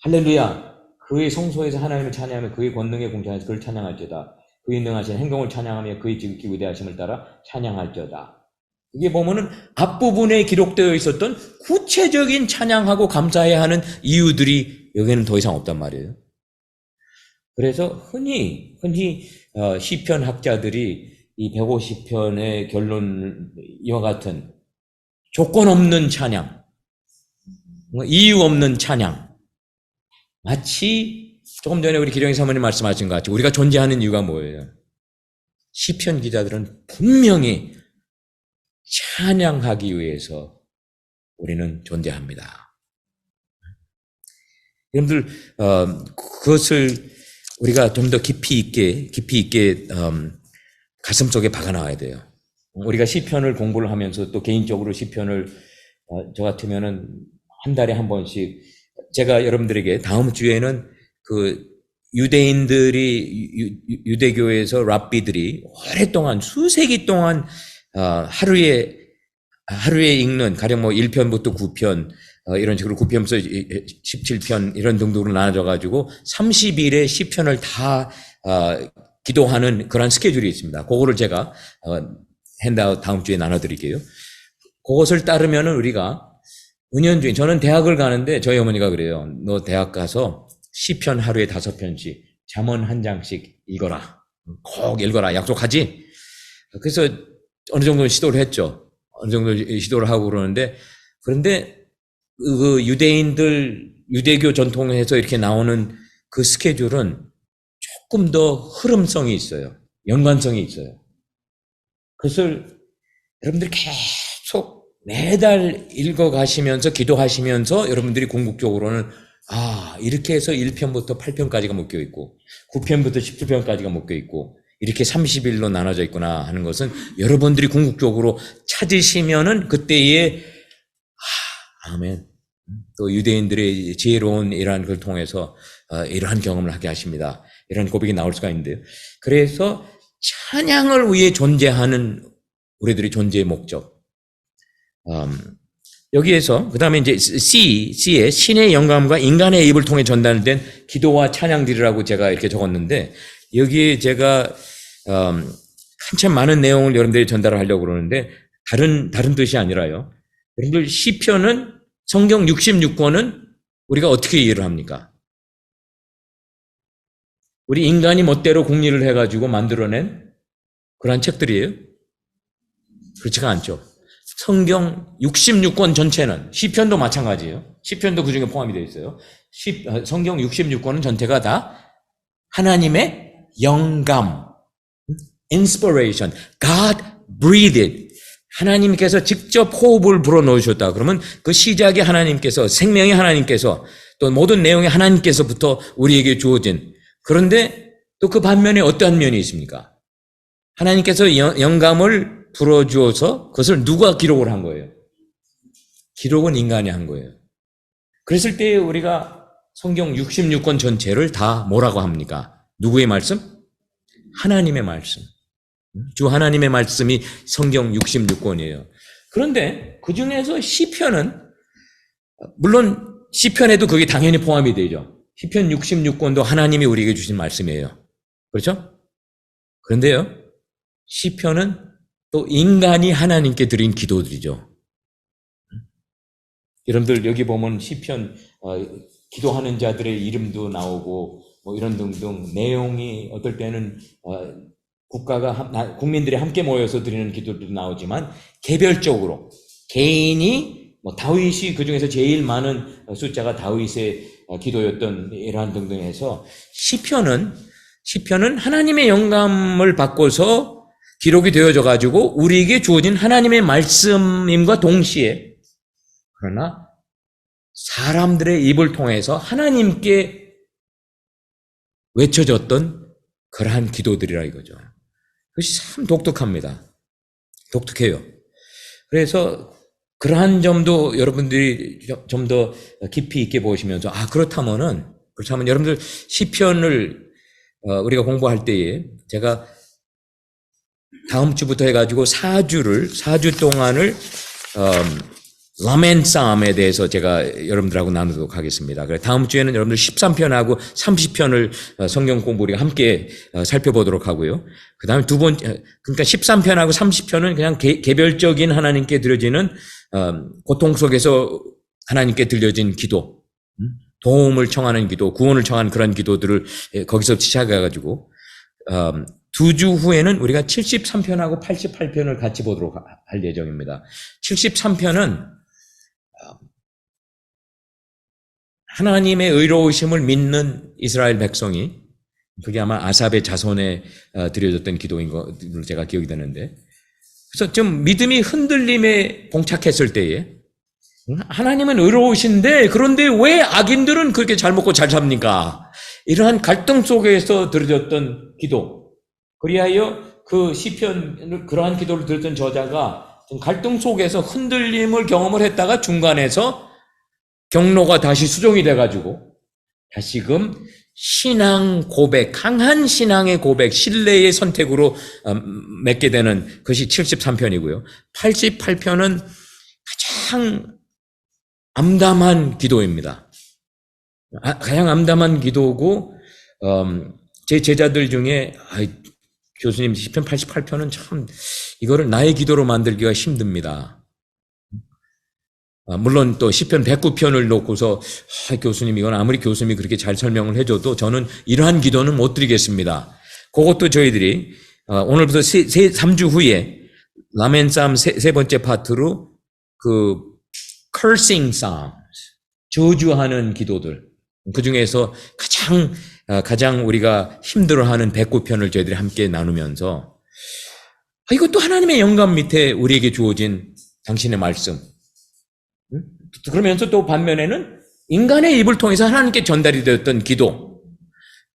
할렐루야, 그의 성소에서 하나님을 찬양하며 그의 권능에 공찬해서 그를 찬양할지어다. 그의 능하신 행동을 찬양하며 그의 지극히 위대하심을 따라 찬양할지어다. 이게 보면은 앞부분에 기록되어 있었던 구체적인 찬양하고 감사해야 하는 이유들이 여기에는 더 이상 없단 말이에요. 그래서 흔히 시편 학자들이 이 150편의 결론 이와 같은 조건 없는 찬양, 이유 없는 찬양, 마치 조금 전에 우리 기령이 사모님 말씀하신 것 같이 우리가 존재하는 이유가 뭐예요? 시편 기자들은 분명히 찬양하기 위해서 우리는 존재합니다. 여러분들 그것을 우리가 좀 더 깊이 있게 가슴속에 박아놔야 돼요. 우리가 시편을 공부를 하면서 또 개인적으로 시편을 저 같으면은 한 달에 한 번씩, 제가 여러분들에게 다음 주에는 그 유대교에서 랍비들이 오랫동안 수세기 동안 하루에 읽는 가령 뭐 1편부터 9편 이런 식으로 9편부터 17편 이런 등등으로 나눠져 가지고 30일에 시편을 다 기도하는 그런 스케줄이 있습니다. 그거를 제가 핸드아웃 다음 주에 나눠드릴게요. 그것을 따르면은 우리가 은연중에, 저는 대학을 가는데 저희 어머니가 그래요. 너 대학 가서 시편 하루에 5편씩, 잠언 한 장씩 읽어라. 꼭 읽어라. 약속하지? 그래서 어느 정도는 시도를 했죠. 어느 정도 시도를 하고 그러는데, 그런데 그 유대인들, 유대교 전통에서 이렇게 나오는 그 스케줄은 조금 더 흐름성이 있어요. 연관성이 있어요. 그것을 여러분들이 계속 매달 읽어가시면서 기도하시면서 여러분들이 궁극적으로는 이렇게 해서 1편부터 8편까지가 묶여 있고 9편부터 17편까지가 묶여 있고 이렇게 30일로 나눠져 있구나 하는 것은 여러분들이 궁극적으로 찾으시면은 그때의 아멘. 또 유대인들의 지혜로운 이러한 걸 통해서 이러한 경험을 하게 하십니다. 이런 고백이 나올 수가 있는데요. 그래서 찬양을 위해 존재하는 우리들의 존재의 목적. 여기에서 그 다음에 이제 C에 신의 영감과 인간의 입을 통해 전달된 기도와 찬양들이라고 제가 이렇게 적었는데 여기에 제가 한참 많은 내용을 여러분들이 전달을 하려고 그러는데 다른 뜻이 아니라요. 여러분들 시편은 성경 66권은 우리가 어떻게 이해를 합니까? 우리 인간이 멋대로 공리를 해가지고 만들어낸 그러한 책들이에요? 그렇지가 않죠. 성경 66권 전체는 시편도 마찬가지예요. 시편도 그 중에 포함이 되어 있어요. 성경 66권은 전체가 다 하나님의 영감, inspiration, God breathed it. 하나님께서 직접 호흡을 불어넣으셨다. 그러면 그 시작이 하나님께서, 생명이 하나님께서, 또 모든 내용이 하나님께서부터 우리에게 주어진. 그런데 또 그 반면에 어떠한 면이 있습니까? 하나님께서 영감을 불어주어서 그것을 누가 기록을 한 거예요? 기록은 인간이 한 거예요. 그랬을 때 우리가 성경 66권 전체를 다 뭐라고 합니까? 누구의 말씀? 하나님의 말씀. 주 하나님의 말씀이 성경 66권이에요. 그런데 그 중에서 시편은 물론 시편에도 그게 당연히 포함이 되죠. 시편 66권도 하나님이 우리에게 주신 말씀이에요. 그렇죠? 그런데요. 시편은 또 인간이 하나님께 드린 기도들이죠. 여러분들 여기 보면 시편 기도하는 자들의 이름도 나오고 뭐 이런 등등 내용이 어떨 때는 국민들이 함께 모여서 드리는 기도도 나오지만 개별적으로 개인이 뭐 다윗이 그 중에서 제일 많은 숫자가 다윗의 기도였던 이러한 등등해서 시편은 하나님의 영감을 받고서 기록이 되어져 가지고 우리에게 주어진 하나님의 말씀임과 동시에 그러나 사람들의 입을 통해서 하나님께 외쳐졌던 그러한 기도들이라 이거죠. 그것이 참 독특합니다. 독특해요. 그래서 그러한 점도 여러분들이 좀 더 깊이 있게 보시면서 그렇다면 여러분들 시편을 우리가 공부할 때에 제가 다음 주부터 해가지고 4주 동안을 라멘 싸움에 대해서 제가 여러분들하고 나누도록 하겠습니다. 그래서 다음 주에는 여러분들 13편하고 30편을 성경 공부 우리가 함께 살펴보도록 하고요. 그 다음에 그러니까 13편하고 30편은 그냥 개별적인 하나님께 드려지는 고통 속에서 하나님께 들려진 기도, 도움을 청하는 기도, 구원을 청하는 그런 기도들을 거기서 시작해가지고 2주 후에는 우리가 73편하고 88편을 같이 보도록 할 예정입니다. 73편은 하나님의 의로우심을 믿는 이스라엘 백성이 그게 아마 아삽의 자손에 드려졌던 기도인 것으로 제가 기억이 되는데 그래서 좀 믿음이 흔들림에 봉착했을 때에 하나님은 의로우신데 그런데 왜 악인들은 그렇게 잘 먹고 잘 삽니까? 이러한 갈등 속에서 드려졌던 기도 그리하여 그 시편 그러한 기도를 드렸던 저자가 갈등 속에서 흔들림을 경험을 했다가 중간에서 경로가 다시 수정이 돼가지고 다시금 신앙 고백, 강한 신앙의 고백, 신뢰의 선택으로 맺게 되는 것이 73편이고요. 88편은 가장 암담한 기도입니다. 가장 암담한 기도고 제 제자들 중에 교수님 시편 88편은 참 이거를 나의 기도로 만들기가 힘듭니다. 물론 또 시편 109편을 놓고서 교수님 이건 아무리 교수님이 그렇게 잘 설명을 해줘도 저는 이러한 기도는 못 드리겠습니다. 그것도 저희들이 오늘부터 3주 후에 라멘 싸움 세 번째 파트로 그 cursing psalms, 저주하는 기도들. 그 중에서 가장 우리가 힘들어하는 109편을 저희들이 함께 나누면서 이것도 하나님의 영감 밑에 우리에게 주어진 당신의 말씀. 그러면서 또 반면에는 인간의 입을 통해서 하나님께 전달이 되었던 기도.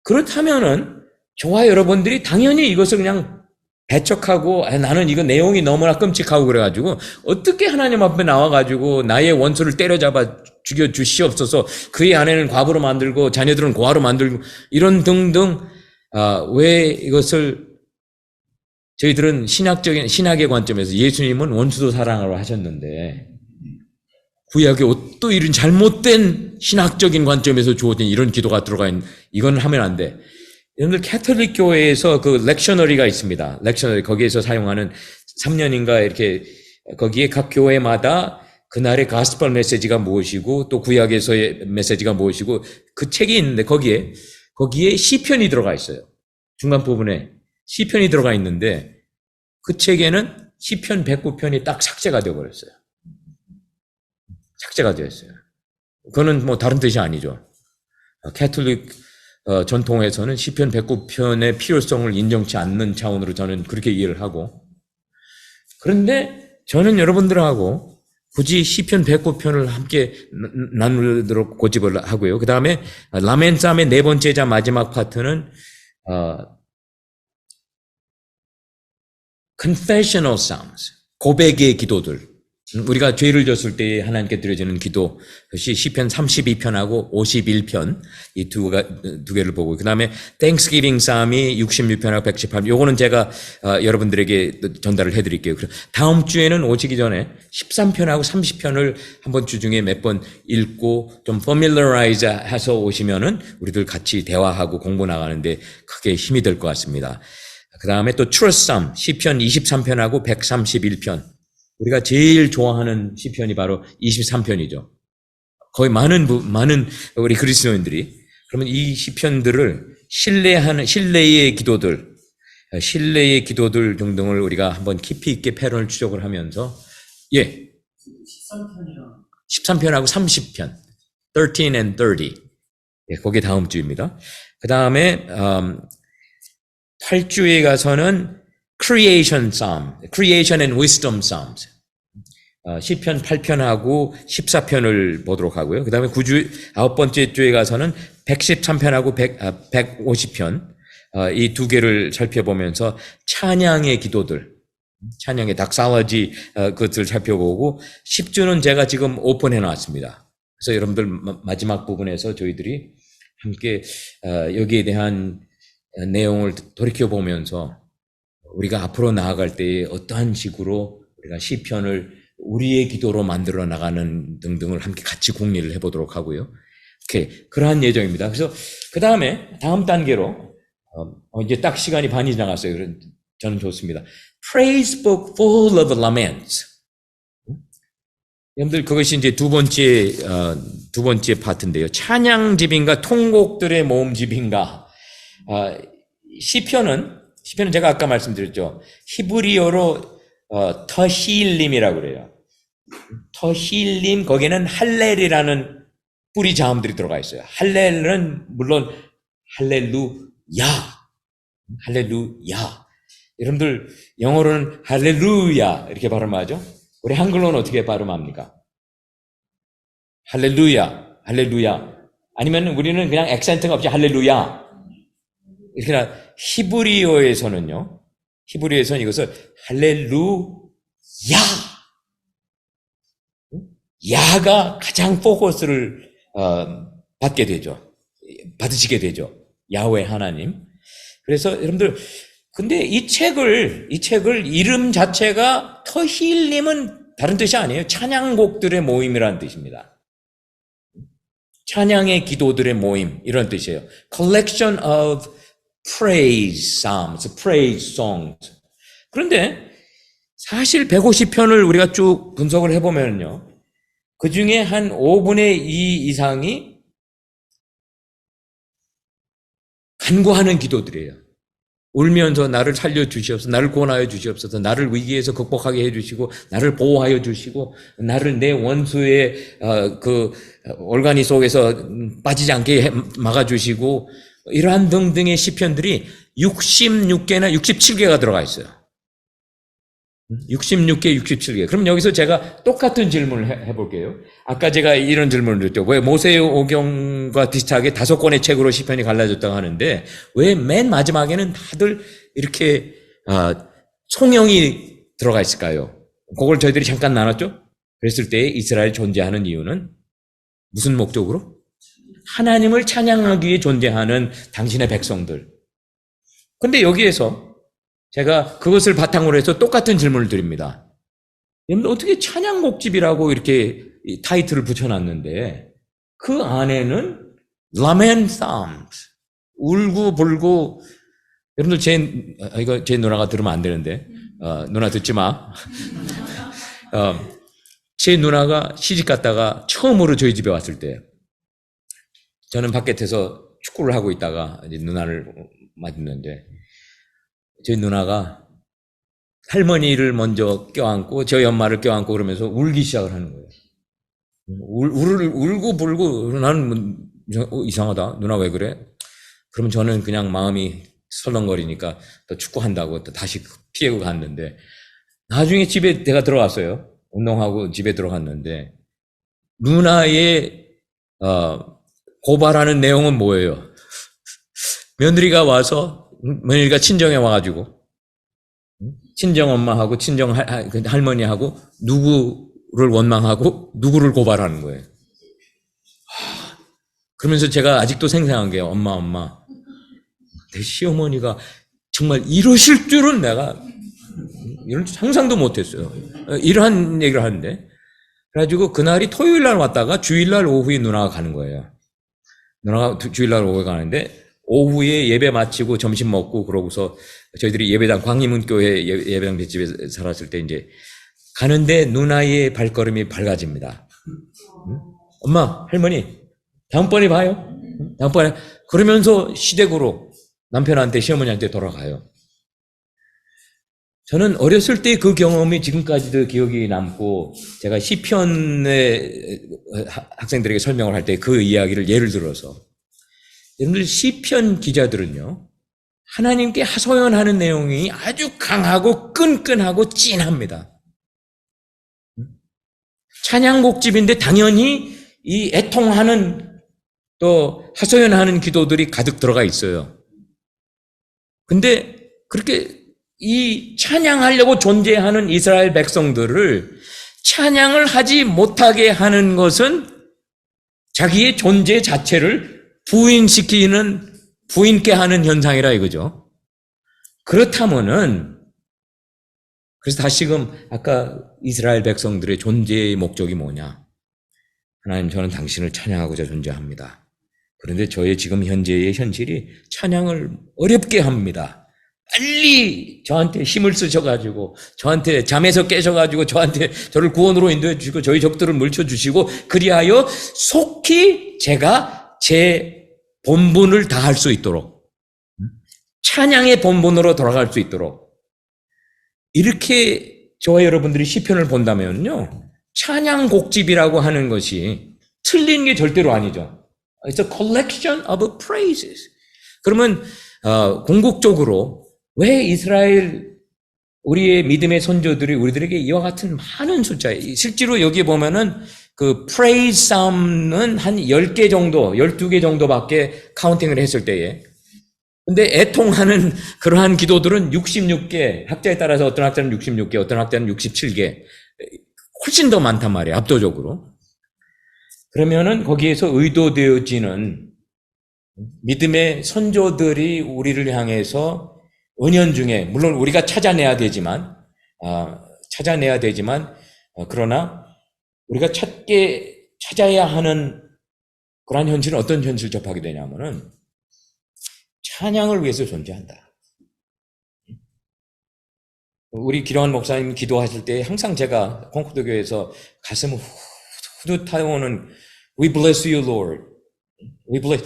그렇다면은 저와 여러분들이 당연히 이것을 그냥 배척하고 나는 이거 내용이 너무나 끔찍하고 그래가지고 어떻게 하나님 앞에 나와가지고 나의 원수를 때려잡아 죽여 주시옵소서, 그의 아내는 과부로 만들고 자녀들은 고아로 만들고 이런 등등. 왜 이것을 저희들은 신학의 관점에서 예수님은 원수도 사랑하러 하셨는데 구약에 또 이런 잘못된 신학적인 관점에서 주어진 이런 기도가 들어가 있는, 이건 하면 안 돼. 여러분들 캐톨릭 교회에서 그 렉셔너리가 있습니다. 렉셔너리, 거기에서 사용하는 3년인가 이렇게, 거기에 각 교회마다 그날의 가스펠 메시지가 무엇이고 또 구약에서의 메시지가 무엇이고 그 책이 있는데 거기에 시편이 들어가 있어요. 중간 부분에 시편이 들어가 있는데 그 책에는 시편 109편이 딱 삭제가 되어 버렸어요. 삭제가 되었어요. 그거는 뭐 다른 뜻이 아니죠. 캐톨릭 전통에서는 시편 109편의 필요성을 인정치 않는 차원으로 저는 그렇게 이해를 하고, 그런데 저는 여러분들하고 굳이 시편 109편을 함께 나누도록 고집을 하고요. 그 다음에 라멘 싸움의 네 번째자 마지막 파트는 confessional psalms, 고백의 기도들. 우리가 죄를 졌을 때 하나님께 드려지는 기도, 그것이 시편 32편하고 51편, 이 두 개를 보고, 그 다음에 Thanksgiving Psalm이 66편하고 118편, 요거는 제가 여러분들에게 전달을 해드릴게요. 다음 주에는 오시기 전에 13편하고 30편을 한번 주중에 몇 번 읽고 좀 familiarize 해서 오시면은 우리들 같이 대화하고 공부 나가는데 크게 힘이 될 것 같습니다. 그 다음에 또 Trust Psalm, 시편 23편하고 131편. 우리가 제일 좋아하는 시편이 바로 23편이죠. 거의 많은 우리 그리스도인들이. 그러면 이 시편들을 신뢰의 기도들 등등을 우리가 한번 깊이 있게 패런을 추적을 하면서, 13편하고 30편, 13 and 30. 그게 다음 주입니다. 그 다음에 8주에 가서는 Creation and Wisdom Psalms. 시편 8편하고 14편을 보도록 하고요. 그 다음에 9번째 주에 가서는 113편하고 150편, 이 두 개를 살펴보면서 찬양의 기도들, 찬양의 닥살러지, 그것을 살펴보고, 10주는 제가 지금 오픈해 놨습니다. 그래서 여러분들 마지막 부분에서 저희들이 함께 여기에 대한 내용을 돌이켜보면서 우리가 앞으로 나아갈 때에 어떠한 식으로 우리가 시편을 우리의 기도로 만들어 나가는 등등을 함께 같이 공리를 해보도록 하고요. 그러한 예정입니다. 그래서 그 다음에 다음 단계로 이제 딱 시간이 반이 지나갔어요. 저는 좋습니다. Praise book full of laments. 여러분들 그것이 이제 두 번째 파트인데요. 찬양집인가 통곡들의 모음집인가. 시편은 제가 아까 말씀드렸죠. 히브리어로 터힐림이라고 그래요. 터힐림, 거기에는 할렐이라는 뿌리 자음들이 들어가 있어요. 할렐은 물론 할렐루야. 여러분들 영어로는 할렐루야 이렇게 발음하죠. 우리 한글로는 어떻게 발음합니까? 할렐루야. 아니면 우리는 그냥 액센트가 없이 할렐루야. 이렇게 히브리어에서는 이것을 할렐루야. 야가 가장 포커스를 받으시게 되죠. 야훼 하나님. 그래서 여러분들, 근데 이 책을 이름 자체가 터힐림은 다른 뜻이 아니에요. 찬양곡들의 모임이라는 뜻입니다. 찬양의 기도들의 모임, 이런 뜻이에요. Collection of praise psalms, praise songs. 그런데 사실 150편을 우리가 쭉 분석을 해보면요, 그 중에 한 5분의 2 이상이 간구하는 기도들이에요. 울면서 나를 살려주시옵소서, 나를 구원하여 주시옵소서, 나를 위기에서 극복하게 해주시고, 나를 보호하여 주시고, 나를 내 원수의 그 올가니 속에서 빠지지 않게 막아주시고, 이러한 등등의 시편들이 66개나 67개가 들어가 있어요. 66개, 67개. 그럼 여기서 제가 똑같은 질문을 해볼게요. 아까 제가 이런 질문을 드렸죠. 왜 모세의 오경과 비슷하게 5권의 책으로 시편이 갈라졌다고 하는데 왜 맨 마지막에는 다들 이렇게 총형이 들어가 있을까요? 그걸 저희들이 잠깐 나눴죠. 그랬을 때 이스라엘이 존재하는 이유는 무슨 목적으로? 하나님을 찬양하기 위해 존재하는 당신의 백성들. 근데 여기에서 제가 그것을 바탕으로 해서 똑같은 질문을 드립니다. 여러분 어떻게 찬양곡집이라고 이렇게 타이틀을 붙여놨는데 그 안에는 lament psalms, 울고불고, 여러분들 이거 제 누나가 들으면 안 되는데 누나 듣지 마. 제 누나가 시집 갔다가 처음으로 저희 집에 왔을 때 저는 바깥에서 축구를 하고 있다가 이제 누나를 만났는데 저희 누나가 할머니를 먼저 껴안고 저희 엄마를 껴안고 그러면서 울기 시작을 하는 거예요. 울고 불고. 나는 이상하다. 누나 왜 그래? 그러면 저는 그냥 마음이 설렁거리니까 또 축구한다고 또 다시 피하고 갔는데 나중에 집에 내가 들어갔어요. 운동하고 집에 들어갔는데 누나의 고발하는 내용은 뭐예요? 며느리가 친정에 와가지고 친정 엄마하고 친정 할머니하고 누구를 원망하고 누구를 고발하는 거예요. 그러면서 제가 아직도 생생한 게 엄마 내 시어머니가 정말 이러실 줄은 내가 이런 상상도 못했어요. 이러한 얘기를 하는데 그래가지고 그날이 토요일 날 왔다가 주일날 오후에 누나가 가는 거예요. 누나가 주일날 오후에 가는데 오후에 예배 마치고 점심 먹고 그러고서 저희들이 예배당 광희문교회 예배당 뱃집에 살았을 때 이제 가는데 누나의 발걸음이 밝아집니다. 응? 엄마, 할머니, 다음번에 봐요. 다음번에. 그러면서 시댁으로 남편한테 시어머니한테 돌아가요. 저는 어렸을 때 그 경험이 지금까지도 기억이 남고 제가 시편의 학생들에게 설명을 할 때 그 이야기를 예를 들어서 여러분들 시편 기자들은요 하나님께 하소연하는 내용이 아주 강하고 끈끈하고 찐합니다. 찬양곡집인데 당연히 이 애통하는 또 하소연하는 기도들이 가득 들어가 있어요. 근데 그렇게 이 찬양하려고 존재하는 이스라엘 백성들을 찬양을 하지 못하게 하는 것은 자기의 존재 자체를 부인케 하는 현상이라 이거죠. 그렇다면은, 그래서 다시금 아까 이스라엘 백성들의 존재의 목적이 뭐냐? 하나님, 저는 당신을 찬양하고자 존재합니다. 그런데 저의 지금 현재의 현실이 찬양을 어렵게 합니다. 빨리 저한테 힘을 쓰셔가지고, 저한테 잠에서 깨셔가지고, 저를 구원으로 인도해 주시고, 저희 적들을 물쳐주시고, 그리하여 속히 제가 제 본분을 다할 수 있도록, 찬양의 본분으로 돌아갈 수 있도록, 이렇게 저와 여러분들이 시편을 본다면요, 찬양곡집이라고 하는 것이 틀린 게 절대로 아니죠. It's a collection of praises. 그러면 궁극적으로 왜 이스라엘 우리의 믿음의 선조들이 우리들에게 이와 같은 많은 숫자, 실제로 여기 보면은 그 praise psalm은 한 10개 정도, 12개 정도밖에 카운팅을 했을 때에, 근데 애통하는 그러한 기도들은 66개, 학자에 따라서 어떤 학자는 66개, 어떤 학자는 67개, 훨씬 더 많단 말이에요, 압도적으로. 그러면은 거기에서 의도되어지는 믿음의 선조들이 우리를 향해서 은연중에, 물론 우리가 찾아내야 되지만, 그러나 우리가 찾아야 하는 그러한 현실은 어떤 현실을 접하게 되냐면은 찬양을 위해서 존재한다. 우리 기도한 목사님 기도하실 때 항상 제가 콩쿠드 교회에서 가슴을 후두 타오는 We bless you, Lord. We bless.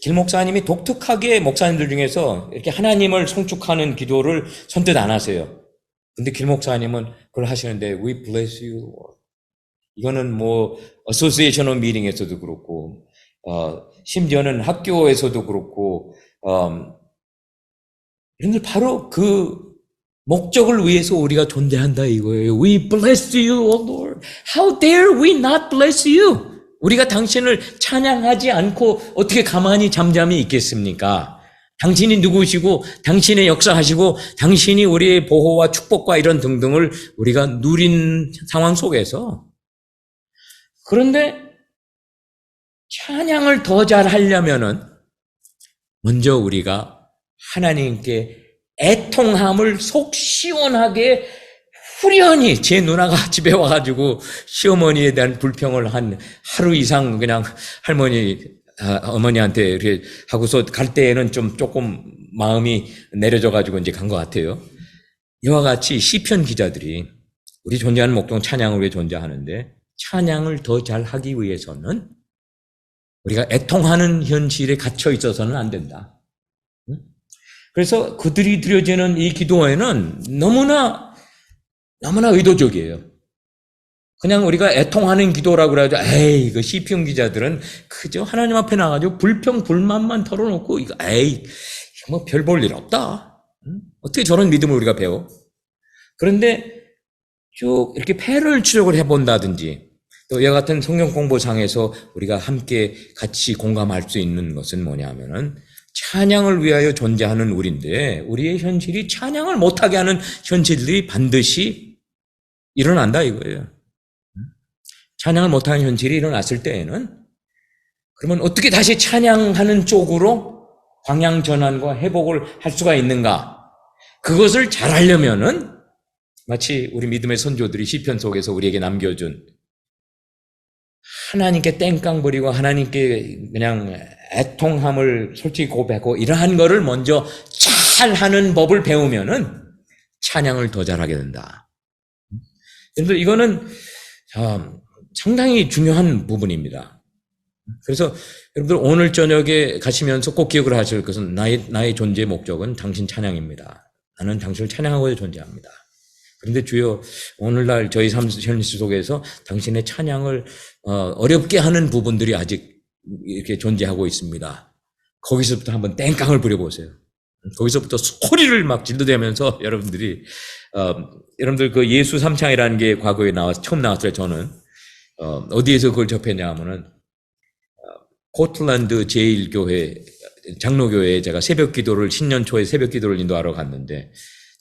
길 목사님이 독특하게 목사님들 중에서 이렇게 하나님을 송축하는 기도를 선뜻 안 하세요. 근데 길 목사님은 그걸 하시는데 We bless you, Lord. 이거는 뭐 Association of Meeting에서도 그렇고 심지어는 학교에서도 그렇고 이런 바로 그 목적을 위해서 우리가 존재한다 이거예요. We bless you, O Lord. How dare we not bless you? 우리가 당신을 찬양하지 않고 어떻게 가만히 잠잠히 있겠습니까? 당신이 누구시고 당신의 역사하시고 당신이 우리의 보호와 축복과 이런 등등을 우리가 누린 상황 속에서 그런데 찬양을 더 잘하려면은 먼저 우리가 하나님께 애통함을 속 시원하게 후련히 제 누나가 집에 와가지고 시어머니에 대한 불평을 한 하루 이상 그냥 할머니 어머니한테 이렇게 하고서 갈 때에는 좀 조금 마음이 내려져가지고 이제 간 것 같아요. 이와 같이 시편 기자들이 우리 존재하는 목적은 찬양을 위해 존재하는데 찬양을 더 잘하기 위해서는 우리가 애통하는 현실에 갇혀 있어서는 안 된다. 그래서 그들이 드려지는 이 기도에는 너무나 의도적이에요. 그냥 우리가 애통하는 기도라고 그래도 에이 그 시편 기자들은 그저 하나님 앞에 나가지고 불평 불만만 털어놓고 이거 에이 뭐 별 볼 일 없다. 어떻게 저런 믿음을 우리가 배워? 그런데 쭉 이렇게 패를 추적을 해본다든지 또 이와 같은 성경 공부상에서 우리가 함께 같이 공감할 수 있는 것은 뭐냐면은 찬양을 위하여 존재하는 우리인데 우리의 현실이 찬양을 못하게 하는 현실들이 반드시 일어난다 이거예요. 찬양을 못하는 현실이 일어났을 때에는 그러면 어떻게 다시 찬양하는 쪽으로 방향 전환과 회복을 할 수가 있는가? 그것을 잘하려면은 마치 우리 믿음의 선조들이 시편 속에서 우리에게 남겨준 하나님께 땡깡 부리고 하나님께 그냥 애통함을 솔직히 고백하고 이러한 거를 먼저 잘하는 법을 배우면은 찬양을 더 잘하게 된다. 여러분들 이거는 상당히 중요한 부분입니다. 그래서 여러분들 오늘 저녁에 가시면서 꼭 기억을 하실 것은 나의 존재의 목적은 당신 찬양입니다. 나는 당신을 찬양하고자 존재합니다. 그런데 주여 오늘날 저희 삶 현실 속에서 당신의 찬양을 어렵게 하는 부분들이 아직 이렇게 존재하고 있습니다. 거기서부터 한번 땡깡을 부려보세요. 거기서부터 소리를 막 질러대면서 여러분들 그 예수 삼창이라는 게 과거에 처음 나왔을 때 저는 어디에서 그걸 접했냐 하면은 포틀랜드 제1교회 장로교회에 제가 새벽 기도를 신년 초에 새벽 기도를 인도하러 갔는데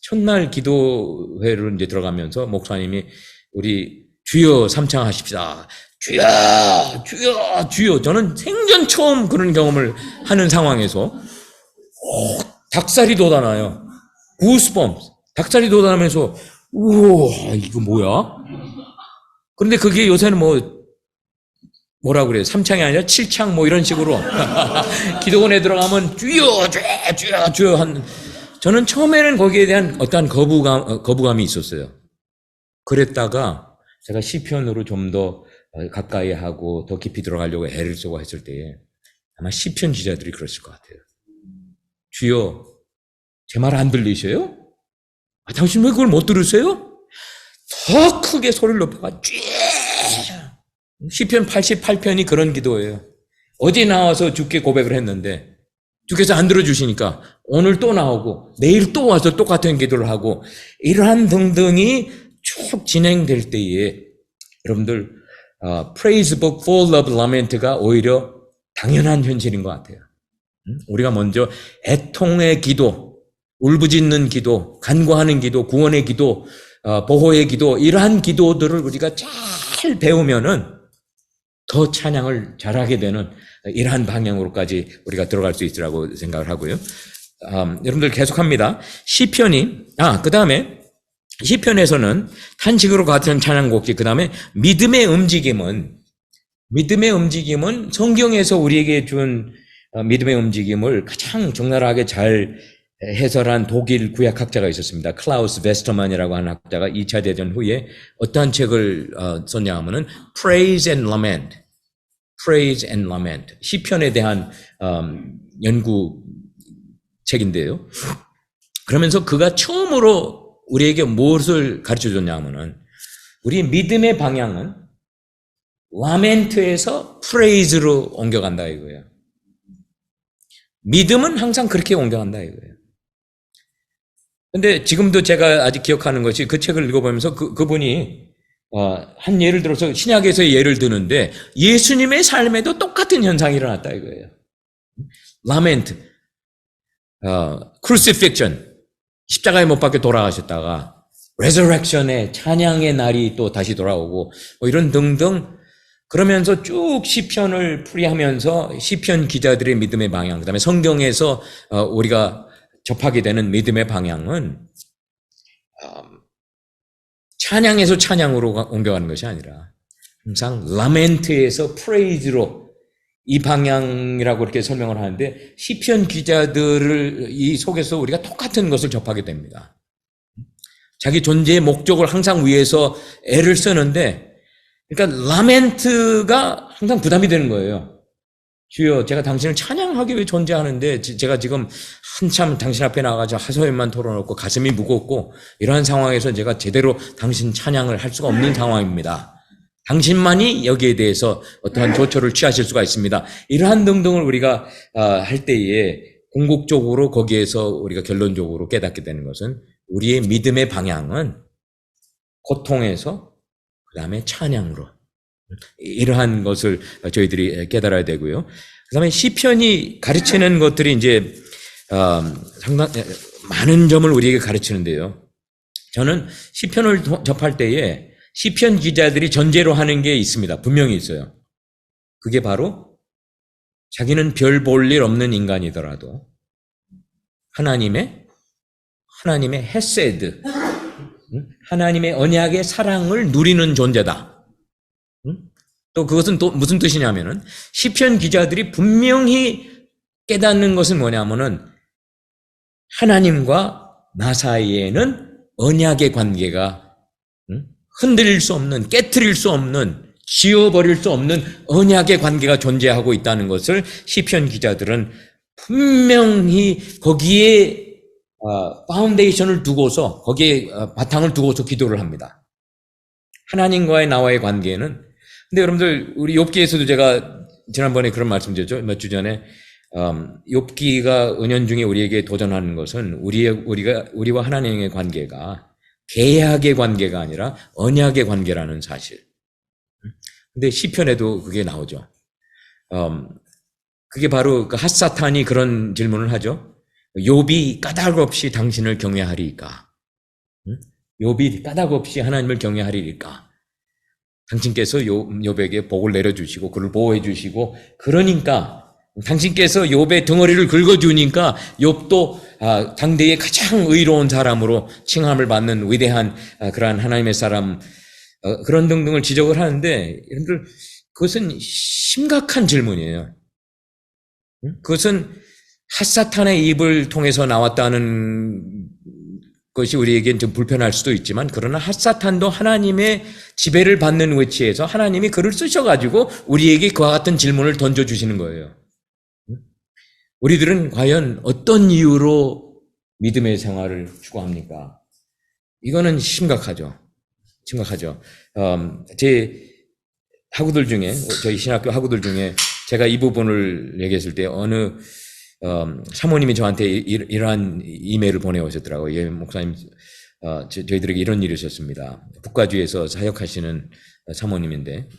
첫날 기도회를 이제 들어가면서 목사님이 우리 주여 삼창하십시다. 주여, 주여, 주여. 저는 생전 처음 그런 경험을 하는 상황에서 닭살이 돋아나요. 구스범스. 닭살이 돋아나면서 우와 이거 뭐야? 그런데 그게 요새는 뭐라 그래요? 삼창이 아니라 칠창 뭐 이런 식으로 기도원에 들어가면 주여, 주여, 주여, 주여 한 저는 처음에는 거기에 대한 어떠한 거부감이 있었어요. 그랬다가 제가 시편으로 좀 더 가까이 하고 더 깊이 들어가려고 애를 쓰고 했을 때에 아마 시편 기자들이 그랬을 것 같아요. 주여, 제 말 안 들리셔요? 당신 왜 그걸 못 들으세요? 더 크게 소리를 높여가 시편 88편이 그런 기도예요. 어디 나와서 주께 고백을 했는데 주께서 안 들어주시니까 오늘 또 나오고 내일 또 와서 똑같은 기도를 하고 이러한 등등이 쭉 진행될 때에 여러분들 Praise Book Full of Lament가 오히려 당연한 현실인 것 같아요. 우리가 먼저 애통의 기도, 울부짖는 기도, 간구하는 기도, 구원의 기도, 보호의 기도 이러한 기도들을 우리가 잘 배우면은 더 찬양을 잘하게 되는 이러한 방향으로까지 우리가 들어갈 수 있으라고 생각을 하고요. 여러분들 계속합니다. 시편이 그 다음에 시편에서는 탄식으로 같은 찬양곡지 그 다음에 믿음의 움직임은 성경에서 우리에게 준 믿음의 움직임을 가장 적나라하게 잘 해설한 독일 구약학자가 있었습니다. 클라우스 베스터만이라고 하는 학자가 2차 대전 후에 어떠한 책을 썼냐 하면은 Praise and Lament. Praise and Lament. 시편에 대한 연구 책인데요. 그러면서 그가 처음으로 우리에게 무엇을 가르쳐 줬냐면은 우리 믿음의 방향은 라멘트에서 프레이즈로 옮겨간다 이거예요. 믿음은 항상 그렇게 옮겨간다 이거예요. 근데 지금도 제가 아직 기억하는 것이 그 책을 읽어보면서 그분이 한 예를 들어서 신약에서의 예를 드는데 예수님의 삶에도 똑같은 현상이 일어났다 이거예요. 라멘트, 크루시픽션, 십자가에 못 박혀 돌아가셨다가 레저렉션의 찬양의 날이 또 다시 돌아오고 뭐 이런 등등 그러면서 쭉 시편을 풀이하면서 시편 기자들의 믿음의 방향, 그다음에 성경에서 우리가 접하게 되는 믿음의 방향은 찬양에서 찬양으로 옮겨가는 것이 아니라 항상 라멘트에서 프레이즈로 이 방향이라고 이렇게 설명을 하는데 시편 기자들을 이 속에서 우리가 똑같은 것을 접하게 됩니다. 자기 존재의 목적을 항상 위해서 애를 쓰는데 그러니까 라멘트가 항상 부담이 되는 거예요. 주여 제가 당신을 찬양하기 위해 존재하는데 제가 지금 한참 당신 앞에 나가서 하소연만 털어놓고 가슴이 무겁고 이러한 상황에서 제가 제대로 당신 찬양을 할 수가 없는 상황입니다. 당신만이 여기에 대해서 어떠한 조처를 취하실 수가 있습니다. 이러한 등등을 우리가 할 때에 궁극적으로 거기에서 우리가 결론적으로 깨닫게 되는 것은 우리의 믿음의 방향은 고통에서 그 다음에 찬양으로 이러한 것을 저희들이 깨달아야 되고요. 그 다음에 시편이 가르치는 것들이 이제 상당히 많은 점을 우리에게 가르치는데요. 저는 시편을 접할 때에 시편 기자들이 전제로 하는 게 있습니다. 분명히 있어요. 그게 바로 자기는 별 볼 일 없는 인간이더라도 하나님의 헤세드, 하나님의 언약의 사랑을 누리는 존재다. 또 그것은 또 무슨 뜻이냐면은 시편 기자들이 분명히 깨닫는 것은 뭐냐면은 하나님과 나 사이에는 언약의 관계가 흔들릴 수 없는, 깨트릴 수 없는, 지워버릴 수 없는 언약의 관계가 존재하고 있다는 것을 시편 기자들은 분명히 거기에 파운데이션을 두고서 거기에 바탕을 두고서 기도를 합니다. 하나님과의 나와의 관계는 근데 여러분들 우리 욥기에서도 제가 지난번에 그런 말씀드렸죠. 몇 주 전에 욥기가 은연중에 우리에게 도전하는 것은 우리와 하나님의 관계가 계약의 관계가 아니라 언약의 관계라는 사실. 근데 시편에도 그게 나오죠. 그게 바로 그 핫사탄이 그런 질문을 하죠. 욥이 까닭 없이 당신을 경외하리이까? 욥이 까닭 없이 하나님을 경외하리이까? 당신께서 욥에게 복을 내려주시고 그를 보호해 주시고 그러니까 당신께서 욥의 덩어리를 긁어주니까 욥도 당대의 가장 의로운 사람으로 칭함을 받는 위대한 그러한 하나님의 사람 그런 등등을 지적을 하는데 여러분들 그것은 심각한 질문이에요. 그것은 핫사탄의 입을 통해서 나왔다는 것이 우리에겐 좀 불편할 수도 있지만 그러나 핫사탄도 하나님의 지배를 받는 위치에서 하나님이 그를 쓰셔가지고 우리에게 그와 같은 질문을 던져주시는 거예요. 우리들은 과연 어떤 이유로 믿음의 생활을 추구합니까? 이거는 심각하죠. 제 학우들 중에 저희 신학교 학우들 중에 제가 이 부분을 얘기했을 때 어느 사모님이 저한테 이러한 이메일을 보내오셨더라고요. 예, 목사님, 저희들에게 이런 일이 있었습니다. 북가주에서 사역하시는 사모님인데,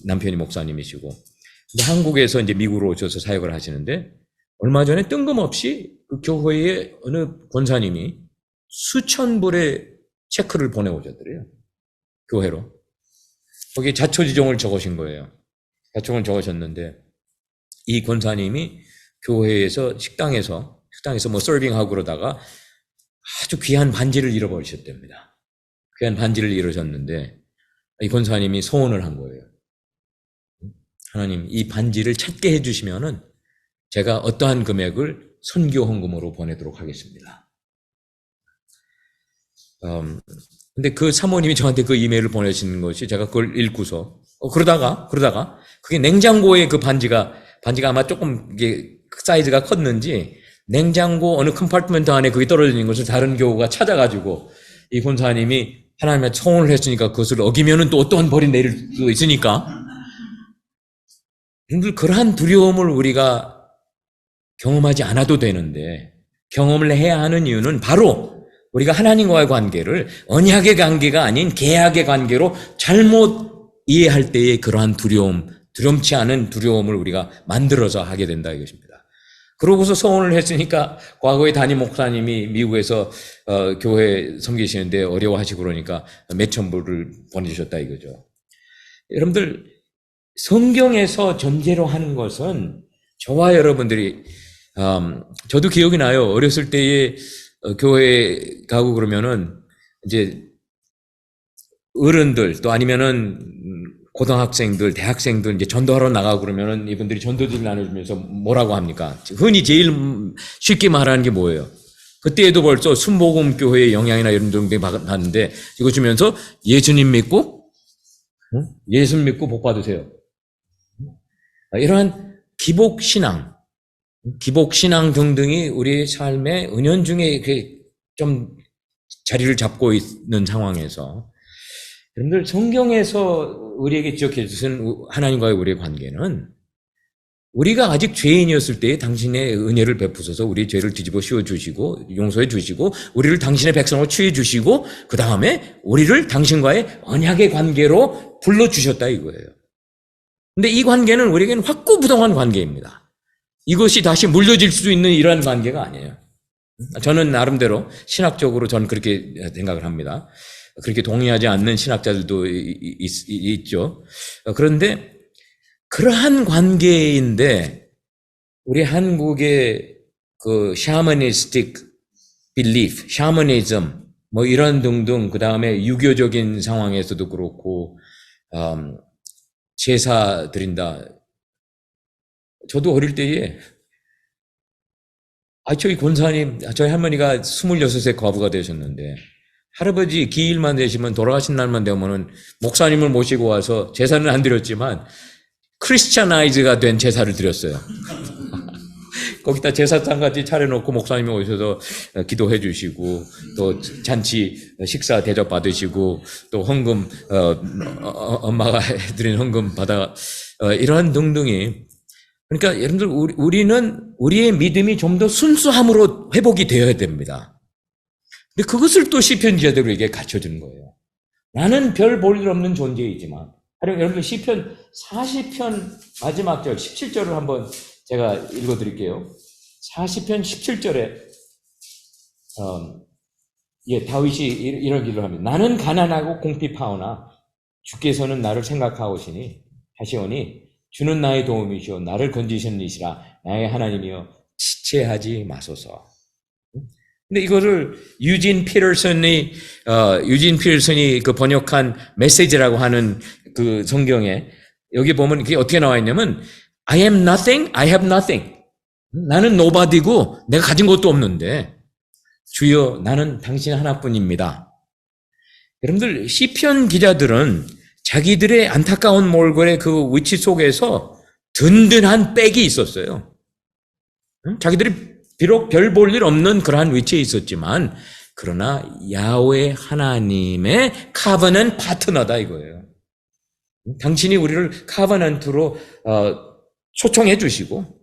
남편이 목사님이시고, 근데 한국에서 이제 미국으로 오셔서 사역을 하시는데, 얼마 전에 뜬금없이 그 교회의 어느 권사님이 수천 불의 체크를 보내오셨더래요. 교회로. 거기에 자초지종을 적으신 거예요. 자초를 적으셨는데, 이 권사님이 교회에서 식당에서 뭐 서빙하고 그러다가 아주 귀한 반지를 잃어버리셨답니다. 귀한 반지를 잃으셨는데 이 권사님이 소원을 한 거예요. 하나님, 이 반지를 찾게 해주시면은 제가 어떠한 금액을 선교 헌금으로 보내도록 하겠습니다. 근데 그 사모님이 저한테 그 이메일을 보내신 것이 제가 그걸 읽고서 그러다가 그게 냉장고에 그 반지가 아마 조금 이게 사이즈가 컸는지 냉장고 어느 컴파트먼트 안에 그게 떨어져 있는 것을 다른 교우가 찾아가지고 이 권사님이 하나님의 청혼을 했으니까 그것을 어기면은 또 어떠한 벌이 내릴 수도 있으니까. 여러분들 그러한 두려움을 우리가 경험하지 않아도 되는데 경험을 해야 하는 이유는 바로 우리가 하나님과의 관계를 언약의 관계가 아닌 계약의 관계로 잘못 이해할 때의 그러한 두려움, 두렵지 않은 두려움을 우리가 만들어서 하게 된다 이것입니다. 그러고서 서원을 했으니까 과거에 담임 목사님이 미국에서 교회 섬기시는데 어려워하시고 그러니까 몇천 불을 보내주셨다 이거죠. 여러분들 성경에서 전제로 하는 것은 저와 여러분들이 저도 기억이 나요. 어렸을 때에 교회 가고 그러면은 이제 어른들 또 아니면은 고등학생들, 대학생들 이제 전도하러 나가고 그러면은 이분들이 전도지를 나눠주면서 뭐라고 합니까? 흔히 제일 쉽게 말하는 게 뭐예요? 그때에도 벌써 순복음 교회의 영향이나 이런 정도에 받는데 이거 주면서 예수님 믿고 예수 믿고 복 받으세요. 이러한 기복신앙 등등이 우리의 삶의 은연중에 좀 자리를 잡고 있는 상황에서 여러분들 성경에서 우리에게 지적해 주신 하나님과의 우리의 관계는 우리가 아직 죄인이었을 때에 당신의 은혜를 베푸셔서 우리의 죄를 뒤집어 씌워 주시고 용서해 주시고 우리를 당신의 백성으로 취해 주시고 그 다음에 우리를 당신과의 언약의 관계로 불러주셨다 이거예요. 근데 이 관계는 우리에게는 확고부동한 관계입니다. 이것이 다시 물려질 수 있는 이러한 관계가 아니에요. 저는 나름대로 신학적으로 저는 그렇게 생각을 합니다. 그렇게 동의하지 않는 신학자들도 있죠. 그런데 그러한 관계인데 우리 한국의 그 샤머니스틱 빌리프, 샤머니즘 뭐 이런 등등 그 다음에 유교적인 상황에서도 그렇고 제사 드린다. 저도 어릴 때에 저희 권사님, 저희 할머니가 26세 과부가 되셨는데 할아버지 기일만 되시면 돌아가신 날만 되면은 목사님을 모시고 와서 제사는 안 드렸지만 크리스찬아이즈가 된 제사를 드렸어요. 거기다 제사상 같이 차려놓고 목사님이 오셔서 기도해 주시고 또 잔치 식사 대접 받으시고 또 헌금 엄마가 해드린 헌금 받아 이러한 등등이 그러니까 여러분들 우리는 우리의 믿음이 좀 더 순수함으로 회복이 되어야 됩니다. 근데 그것을 또 시편 기자들에게 가르쳐주는 거예요. 나는 별 볼 일 없는 존재이지만 여러분들 시편 40편 마지막 절 17절을 한번 제가 읽어드릴게요. 40편 17절에 다윗이 이러기를 합니다. 나는 가난하고 궁핍하오나 주께서는 나를 생각하오시니 하시오니 주는 나의 도움이시오 나를 건지시는 이시라 나의 하나님이여 지체하지 마소서. 근데 이거를 유진 피터슨이 그 번역한 메시지라고 하는 그 성경에 여기 보면 그게 어떻게 나와 있냐면 I am nothing, I have nothing. 나는 nobody고 내가 가진 것도 없는데 주여 나는 당신 하나뿐입니다. 여러분들 시편 기자들은 자기들의 안타까운 몰골의 그 위치 속에서 든든한 백이 있었어요. 자기들이 비록 별 볼 일 없는 그러한 위치에 있었지만 그러나 야훼 하나님의 카버넌트 파트너다 이거예요. 당신이 우리를 카버넌트로 초청해 주시고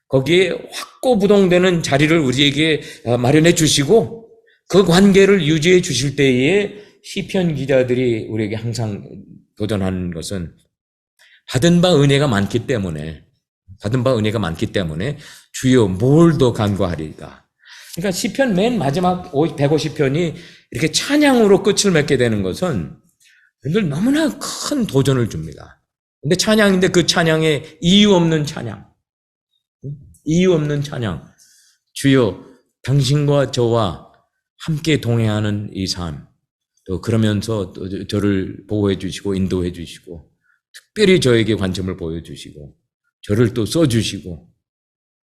거기에 확고부동되는 자리를 우리에게 마련해 주시고 그 관계를 유지해 주실 때에 시편 기자들이 우리에게 항상 도전하는 것은 받은 바 은혜가 많기 때문에 주여 뭘 더 간구하리까. 그러니까 시편 맨 마지막 150편이 이렇게 찬양으로 끝을 맺게 되는 것은 여러분들 너무나 큰 도전을 줍니다. 근데 찬양인데 그 찬양에 이유 없는 찬양. 주여 당신과 저와 함께 동행하는 이 삶. 또 그러면서 또 저를 보호해 주시고 인도해 주시고 특별히 저에게 관점을 보여주시고 저를 또 써주시고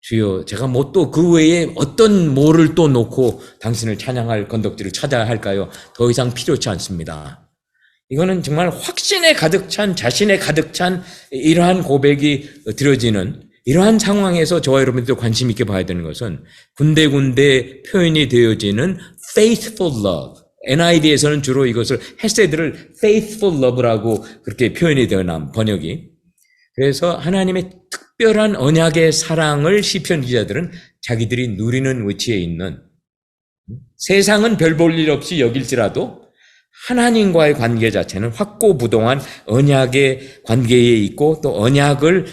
주여 제가 뭐 또 그 외에 어떤 뭐를 또 놓고 당신을 찬양할 건덕지를 찾아야 할까요? 더 이상 필요치 않습니다. 이거는 정말 확신에 가득 찬, 자신에 가득 찬 이러한 고백이 드려지는 이러한 상황에서 저와 여러분들도 관심 있게 봐야 되는 것은 군데군데 표현이 되어지는 faithful love. NIV에서는 주로 이것을 헤세드를 faithful love라고 그렇게 표현이 되어난 번역이. 그래서 하나님의 특별한 언약의 사랑을 시편 기자들은 자기들이 누리는 위치에 있는 세상은 별 볼 일 없이 여길지라도 하나님과의 관계 자체는 확고부동한 언약의 관계에 있고 또 언약의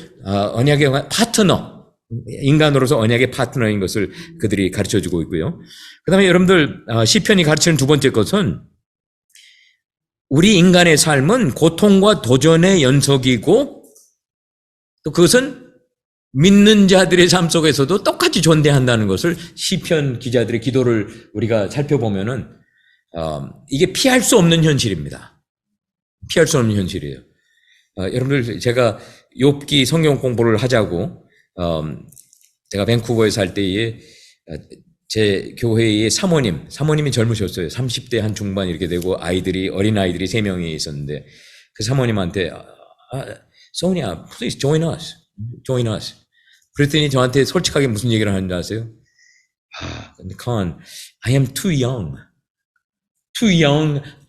파트너, 인간으로서 언약의 파트너인 것을 그들이 가르쳐주고 있고요. 그 다음에 여러분들 시편이 가르치는 두 번째 것은 우리 인간의 삶은 고통과 도전의 연속이고 또 그것은 믿는 자들의 삶 속에서도 똑같이 존재한다는 것을 시편 기자들의 기도를 우리가 살펴보면은 이게 피할 수 없는 현실입니다. 피할 수 없는 현실이에요. 여러분들 제가 욥기 성경 공부를 하자고 제가 밴쿠버에 살 때에 제 교회의 사모님이 젊으셨어요. 30대 한 중반 이렇게 되고 어린 아이들이 3명이 있었는데 그 사모님한테 소니야, please join us. 그랬더니 저한테 솔직하게 무슨 얘기를 하는지 아세요? 근데 Con, I am too young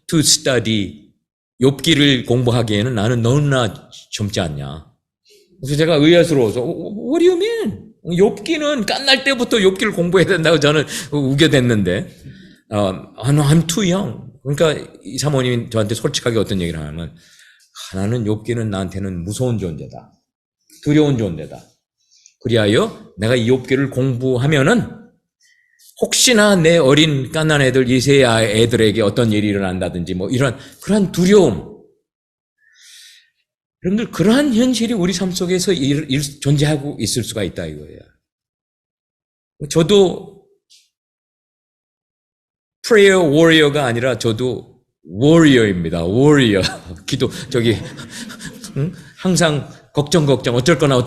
to study. 욥기를 공부하기에는 나는 너무나 젊지 않냐. 그래서 제가 의아스러워서 What do you mean? 욥기는 깐날 때부터 욥기를 공부해야 된다고 저는 우겨댔는데 no, I'm too young. 그러니까 이 사모님이 저한테 솔직하게 어떤 얘기를 하냐면 나는 욥기는 나한테는 무서운 존재다. 두려운 존재다. 그리하여 내가 이 욥기를 공부하면은 혹시나 내 어린 깐난 애들, 이세 애들에게 어떤 일이 일어난다든지 뭐 이런 그러한 두려움. 여러분들 그러한 현실이 우리 삶 속에서 존재하고 있을 수가 있다 이거예요. 저도 prayer warrior가 아니라 저도 warrior입니다. warrior. 항상 걱정 어쩔거나.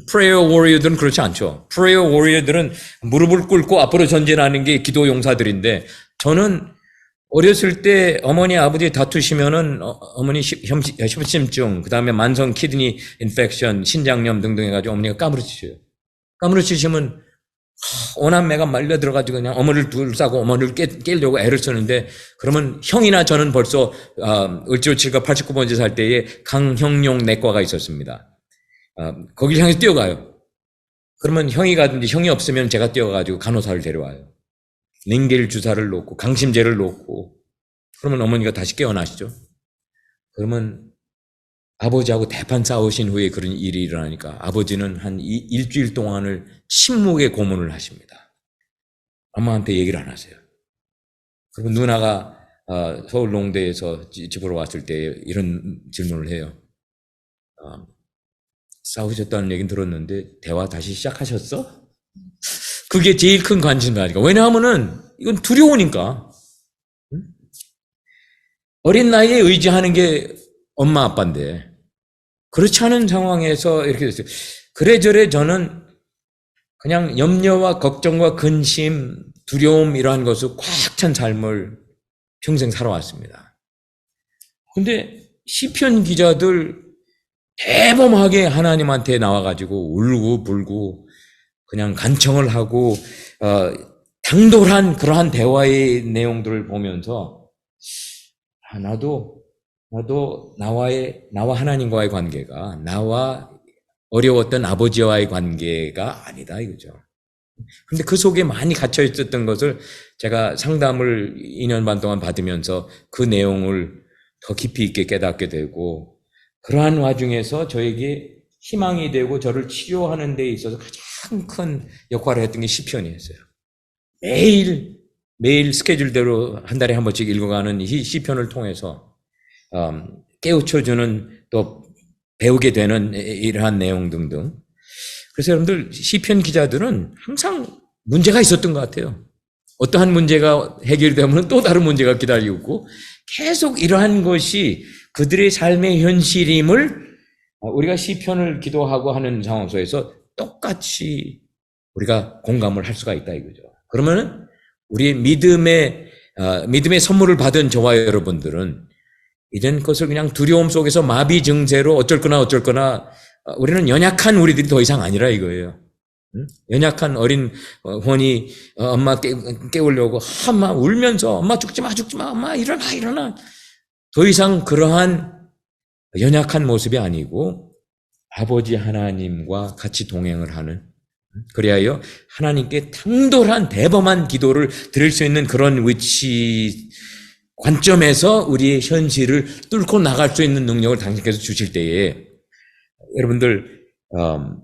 prayer warrior들은 그렇지 않죠. prayer warrior들은 무릎을 꿇고 앞으로 전진하는 게 기도 용사들인데 저는 어렸을 때 어머니 아버지 다투시면은 어머니 협심증 그다음에 만성 키드니 인펙션 신장염 등등 해가지고 어머니가 까무러치시면 오남매가 말려 들어가지고 그냥 어머니를 둘싸고 어머니를 깨려고 애를 쓰는데 그러면 형이나 저는 벌써 을지로 7가 89번째 살 때에 강형용 내과가 있었습니다. 거길 향해서 뛰어가요. 그러면 형이 가든지 형이 없으면 제가 뛰어가지고 간호사를 데려와요. 링겔 주사를 놓고 강심제를 놓고 그러면 어머니가 다시 깨어나시죠. 그러면 아버지하고 대판 싸우신 후에 그런 일이 일어나니까 아버지는 한 일주일 동안을 침묵의 고문을 하십니다. 엄마한테 얘기를 안 하세요. 그리고 누나가 서울 농대에서 집으로 왔을 때 이런 질문을 해요. 싸우셨다는 얘기는 들었는데 대화 다시 시작하셨어? 그게 제일 큰 관심사니까. 왜냐하면은 이건 두려우니까. 어린 나이에 의지하는 게 엄마 아빠인데 그렇지 않은 상황에서 이렇게 됐어요. 그래저래 저는 그냥 염려와 걱정과 근심, 두려움 이러한 것을 꽉 찬 삶을 평생 살아왔습니다. 근데 시편 기자들 대범하게 하나님한테 나와가지고 울고 불고 그냥 간청을 하고 당돌한 그러한 대화의 내용들을 보면서 나도 나와 하나님과의 관계가 나와 어려웠던 아버지와의 관계가 아니다 이거죠. 그런데 그 속에 많이 갇혀 있었던 것을 제가 상담을 2년 반 동안 받으면서 그 내용을 더 깊이 있게 깨닫게 되고 그러한 와중에서 저에게 희망이 되고 저를 치료하는 데 있어서 가장 큰 역할을 했던 게 시편이었어요. 매일 스케줄대로 한 달에 한 번씩 읽어가는 이 시편을 통해서 깨우쳐주는 또 배우게 되는 이러한 내용 등등. 그래서 여러분들 시편 기자들은 항상 문제가 있었던 것 같아요. 어떠한 문제가 해결되면 또 다른 문제가 기다리고 있고 계속 이러한 것이 그들의 삶의 현실임을 우리가 시편을 기도하고 하는 상황 속에서 똑같이 우리가 공감을 할 수가 있다 이거죠. 그러면은 우리의 믿음의 믿음의 선물을 받은 저와 여러분들은 이젠 그것을 그냥 두려움 속에서 마비 증세로 어쩔 거나 우리는 연약한 우리들이 더 이상 아니라 이거예요. 연약한 어린 혼이 엄마 깨우려고 엄마 울면서 엄마 죽지 마 엄마 일어나 더 이상 그러한 연약한 모습이 아니고 아버지 하나님과 같이 동행을 하는, 그리하여 하나님께 당돌한 대범한 기도를 드릴 수 있는 그런 위치 관점에서 우리의 현실을 뚫고 나갈 수 있는 능력을 당신께서 주실 때에 여러분들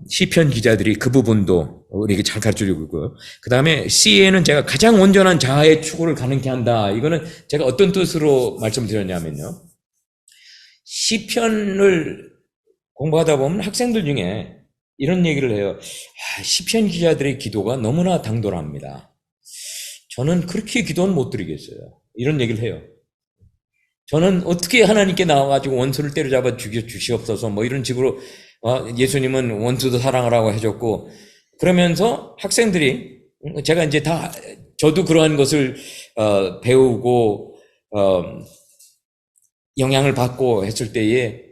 시편 기자들이 그 부분도 우리에게 잘 가르쳐주고 있고요. 그 다음에 C에는 제가 가장 온전한 자아의 추구를 가능케 한다. 이거는 제가 어떤 뜻으로 말씀드렸냐면요. 시편을 공부하다 보면 학생들 중에 이런 얘기를 해요. 시편 기자들의 기도가 너무나 당돌합니다. 저는 그렇게 기도는 못 드리겠어요. 이런 얘기를 해요. 저는 어떻게 하나님께 나와가지고 원수를 때려잡아 주시옵소서 뭐 이런 식으로 예수님은 원수도 사랑하라고 해줬고, 그러면서 학생들이 제가 이제 다 저도 그러한 것을 배우고 영향을 받고 했을 때에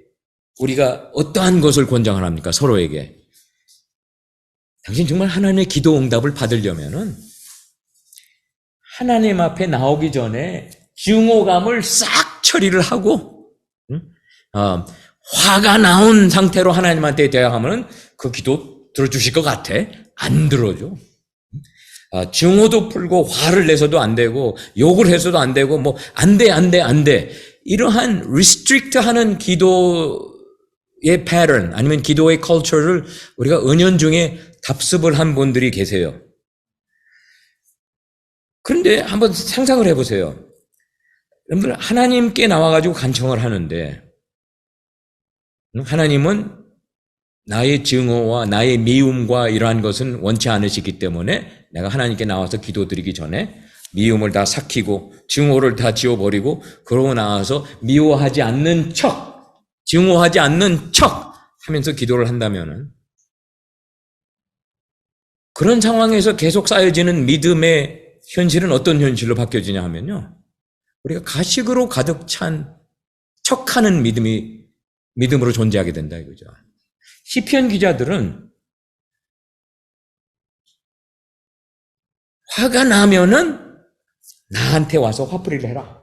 우리가 어떠한 것을 권장을 합니까? 서로에게. 당신 정말 하나님의 기도 응답을 받으려면은 하나님 앞에 나오기 전에 증오감을 싹 처리를 하고 화가 나온 상태로 하나님한테 대항하면 그 기도 들어주실 것 같아? 안 들어줘. 증오도 풀고 화를 내서도 안 되고 욕을 해서도 안 되고 뭐 안 돼. 이러한 restrict 하는 기도의 pattern 아니면 기도의 culture를 우리가 은연중에 답습을 한 분들이 계세요. 그런데 한번 상상을 해보세요. 여러분들 하나님께 나와가지고 간청을 하는데 하나님은 나의 증오와 나의 미움과 이러한 것은 원치 않으시기 때문에 내가 하나님께 나와서 기도드리기 전에 미움을 다 삭히고 증오를 다 지워버리고 그러고 나와서 미워하지 않는 척, 증오하지 않는 척 하면서 기도를 한다면은 그런 상황에서 계속 쌓여지는 믿음의 현실은 어떤 현실로 바뀌어지냐 하면요. 우리가 가식으로 가득 찬 척하는 믿음으로 존재하게 된다 이거죠. 시편 기자들은 화가 나면은 나한테 와서 화풀이를 해라.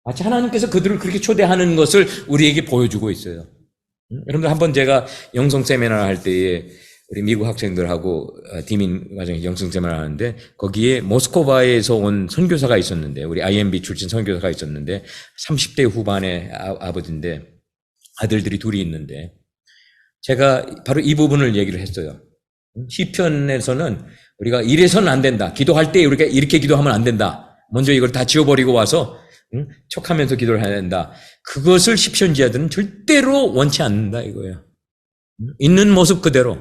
마치 하나님께서 그들을 그렇게 초대하는 것을 우리에게 보여주고 있어요. 여러분들 한번 제가 영성 세미나를 할 때에 우리 미국 학생들하고 디민 과정에 영성 세미나를 하는데 거기에 모스크바에서 온 선교사가 있었는데 우리 IMB 출신 선교사가 있었는데 30대 후반의 아버지인데 아들들이 둘이 있는데 제가 바로 이 부분을 얘기를 했어요. 시편에서는 우리가 이래서는 안 된다. 기도할 때 우리가 이렇게 기도하면 안 된다. 먼저 이걸 다 지워버리고 와서 척하면서 기도를 해야 된다. 그것을 시편 기자들은 절대로 원치 않는다 이거예요. 있는 모습 그대로.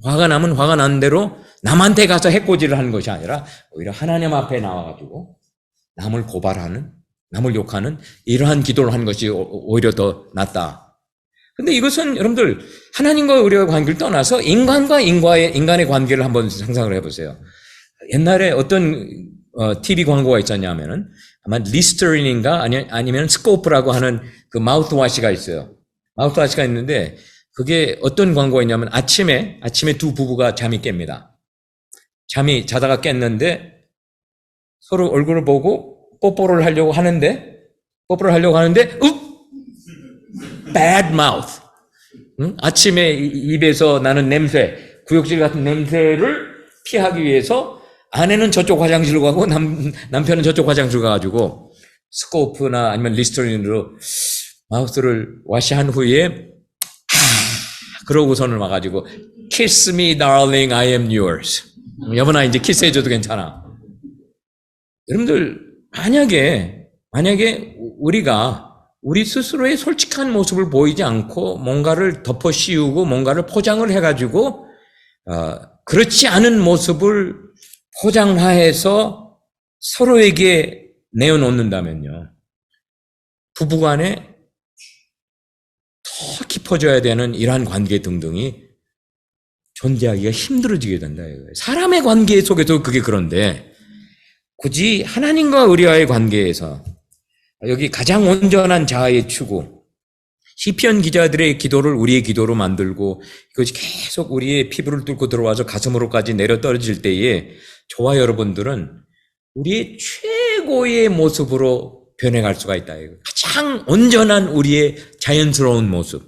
화가 나면 화가 난 대로 남한테 가서 해코지를 하는 것이 아니라 오히려 하나님 앞에 나와가지고 남을 고발하는, 남을 욕하는 이러한 기도를 하는 것이 오히려 더 낫다. 근데 이것은 여러분들 하나님과 우리의 관계를 떠나서 인간과 인간의 관계를 한번 상상을 해보세요. 옛날에 어떤 TV 광고가 있었냐면은 아마 리스터린인가 아니면 스코프라고 하는 그 마우스와시가 있어요. 마우스와시가 있는데 그게 어떤 광고가 있냐면 아침에 두 부부가 잠이 깹니다. 자다가 깼는데 서로 얼굴을 보고 뽀뽀를 하려고 하는데 bad mouth. 아침에 입에서 나는 냄새, 구역질 같은 냄새를 피하기 위해서 아내는 저쪽 화장실로 가고 남편은 저쪽 화장실로 가가지고 스코프나 아니면 리스터린으로 마우스를 와시한 후에 그러고서는 와가지고 Kiss me darling, I am yours. 여보나 이제 키스해줘도 괜찮아. 여러분들 만약에 우리가 우리 스스로의 솔직한 모습을 보이지 않고 뭔가를 덮어 씌우고 뭔가를 포장을 해가지고 그렇지 않은 모습을 포장화해서 서로에게 내어놓는다면요. 부부간에 더 깊어져야 되는 이러한 관계 등등이 존재하기가 힘들어지게 된다. 사람의 관계 속에도 그게 그런데 굳이 하나님과 우리와의 관계에서 여기 가장 온전한 자아의 추구, 시편 기자들의 기도를 우리의 기도로 만들고 이것이 계속 우리의 피부를 뚫고 들어와서 가슴으로까지 내려 떨어질 때에 저와 여러분들은 우리의 최고의 모습으로 변해갈 수가 있다. 가장 온전한 우리의 자연스러운 모습,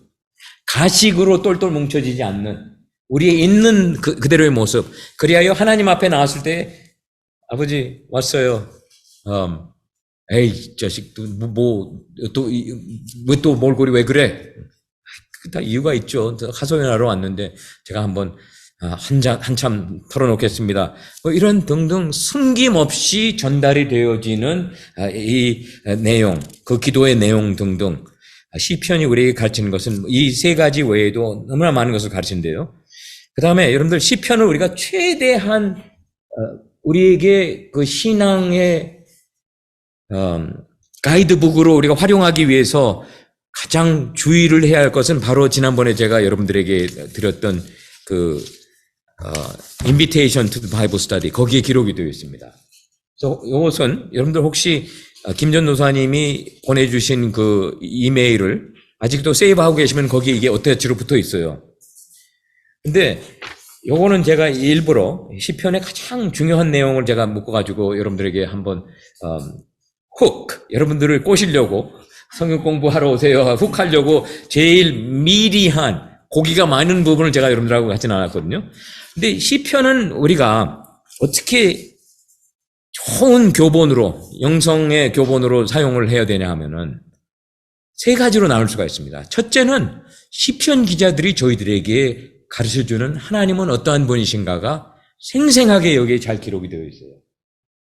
가식으로 똘똘 뭉쳐지지 않는 우리의 있는 그대로의 모습. 그리하여 하나님 앞에 나왔을 때 아버지 왔어요. 에이 자식 또 몰골이 왜 그래? 다 이유가 있죠. 하소연하러 왔는데 제가 한번 한참 털어놓겠습니다. 뭐 이런 등등 숨김없이 전달이 되어지는 이 내용, 그 기도의 내용 등등 시편이 우리에게 가르치는 것은 이 세 가지 외에도 너무나 많은 것을 가르치는데요. 그 다음에 여러분들 시편을 우리가 최대한 우리에게 그 신앙의 가이드북으로 우리가 활용하기 위해서 가장 주의를 해야 할 것은 바로 지난번에 제가 여러분들에게 드렸던 그 Invitation to the Bible Study 거기에 기록이 되어 있습니다. 그래서 이것은 여러분들 혹시 김 전도사님이 보내주신 그 이메일을 아직도 세이브하고 계시면 거기에 이게 어태치로 붙어 있어요. 근데 요거는 제가 일부러 시편의 가장 중요한 내용을 제가 묶어가지고 여러분들에게 한번 여러분들을 꼬시려고 성경 공부하러 오세요 훅 하려고 제일 미리한 고기가 많은 부분을 제가 여러분들하고 같이 나눴거든요. 근데 시편은 우리가 어떻게 좋은 교본으로 영성의 교본으로 사용을 해야 되냐 하면은 세 가지로 나눌 수가 있습니다. 첫째는 시편 기자들이 저희들에게 가르쳐주는 하나님은 어떠한 분이신가가 생생하게 여기에 잘 기록이 되어 있어요.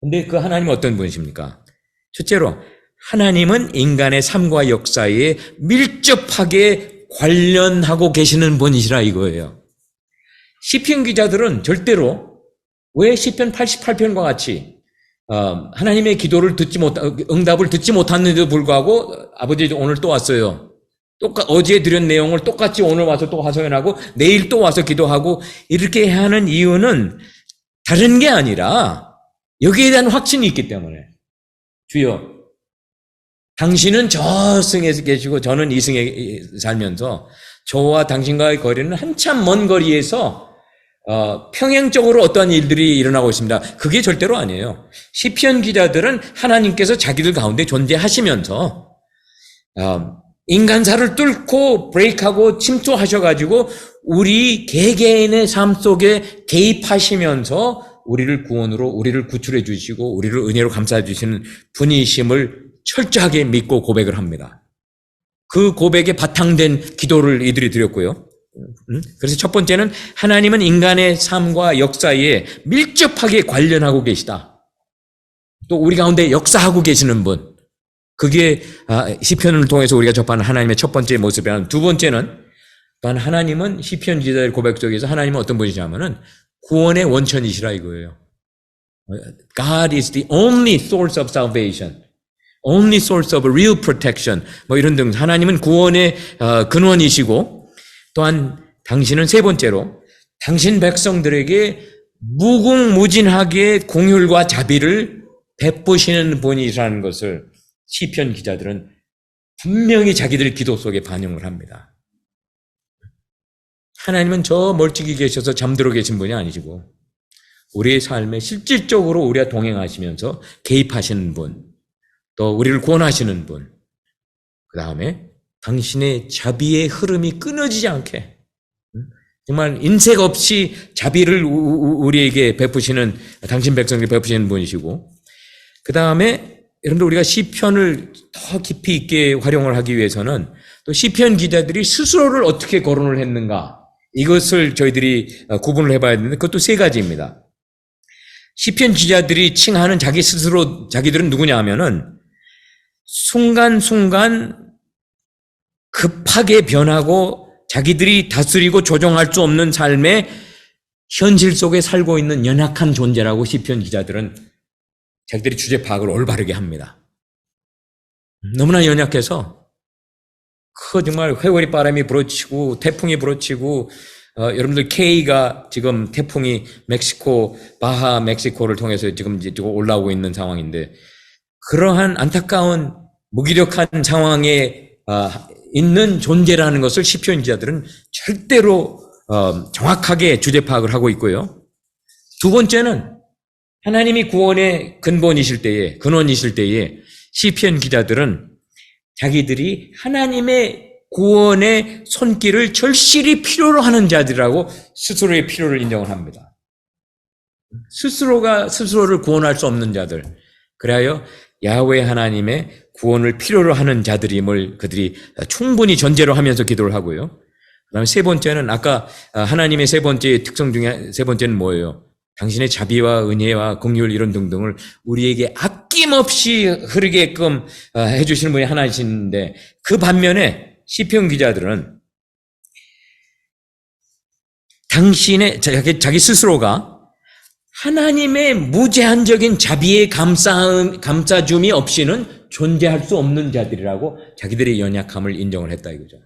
근데 그 하나님은 어떤 분이십니까? 첫째로 하나님은 인간의 삶과 역사에 밀접하게 관련하고 계시는 분이시라 이거예요. 시편 기자들은 절대로 왜 시편 88편과 같이 하나님의 기도를 응답을 듣지 못했는데도 불구하고 아버지 오늘 또 왔어요. 어제 드린 내용을 똑같이 오늘 와서 또 하소연하고 내일 또 와서 기도하고 이렇게 하는 이유는 다른 게 아니라 여기에 대한 확신이 있기 때문에 주여 당신은 저 승에 계시고 저는 이 승에 살면서 저와 당신과의 거리는 한참 먼 거리에서 평행적으로 어떠한 일들이 일어나고 있습니다. 그게 절대로 아니에요. 시편 기자들은 하나님께서 자기들 가운데 존재하시면서 인간사를 뚫고 브레이크하고 침투하셔가지고 우리 개개인의 삶 속에 개입하시면서 우리를 구원으로 우리를 구출해 주시고 우리를 은혜로 감싸 주시는 분이심을 철저하게 믿고 고백을 합니다. 그 고백에 바탕된 기도를 이들이 드렸고요. 그래서 첫 번째는 하나님은 인간의 삶과 역사에 밀접하게 관련하고 계시다. 또 우리 가운데 역사하고 계시는 분. 그게 시편을 통해서 우리가 접하는 하나님의 첫 번째 모습이라는. 두 번째는 또한 하나님은 시편 기자의 고백 속에서 하나님은 어떤 분이냐면은 구원의 원천이시라 이거예요. God is the only source of salvation, only source of real protection. 뭐 이런 등 하나님은 구원의 근원이시고 또한 당신은 세 번째로 당신 백성들에게 무궁무진하게 공휼과 자비를 베푸시는 분이라는 것을 시편 기자들은 분명히 자기들 기도 속에 반영을 합니다. 하나님은 저 멀찍이 계셔서 잠들어 계신 분이 아니시고 우리의 삶에 실질적으로 우리와 동행하시면서 개입하시는 분, 또 우리를 구원하시는 분, 그 다음에 당신의 자비의 흐름이 끊어지지 않게 정말 인색 없이 자비를 우리에게 베푸시는 당신 백성에게 베푸시는 분이시고 그 다음에 여러분들 우리가 시편을 더 깊이 있게 활용을 하기 위해서는 또 시편 기자들이 스스로를 어떻게 거론을 했는가 이것을 저희들이 구분을 해봐야 되는데 그것도 세 가지입니다. 시편 기자들이 칭하는 자기 스스로 자기들은 누구냐 하면은 순간순간 급하게 변하고 자기들이 다스리고 조종할 수 없는 삶의 현실 속에 살고 있는 연약한 존재라고 시편 기자들은 자기들이 주제 파악을 올바르게 합니다. 너무나 연약해서 정말 회오리 바람이 불어치고 태풍이 불어치고 여러분들 K가 지금 태풍이 멕시코, 바하 멕시코를 통해서 지금 이제 올라오고 있는 상황인데, 그러한 안타까운 무기력한 상황에 있는 존재라는 것을 시편 기자들은 절대로 정확하게 주제 파악을 하고 있고요. 두 번째는 하나님이 구원의 근본이실 때에, 근원이실 때에 시편 기자들은 자기들이 하나님의 구원의 손길을 절실히 필요로 하는 자들이라고 스스로의 필요를 인정을 합니다. 스스로가 스스로를 구원할 수 없는 자들. 그래야 야훼 하나님의 구원을 필요로 하는 자들임을 그들이 충분히 전제로 하면서 기도를 하고요. 그다음에 세 번째는 아까 하나님의 세 번째 특성 중에 세 번째는 뭐예요? 당신의 자비와 은혜와 긍휼 이런 등등을 우리에게 아낌없이 흐르게끔 해주시는 분이 하나이신데, 그 반면에 시편 기자들은 당신의 자기 스스로가 하나님의 무제한적인 자비의 감싸줌이 없이는 존재할 수 없는 자들이라고 자기들의 연약함을 인정을 했다 이거죠.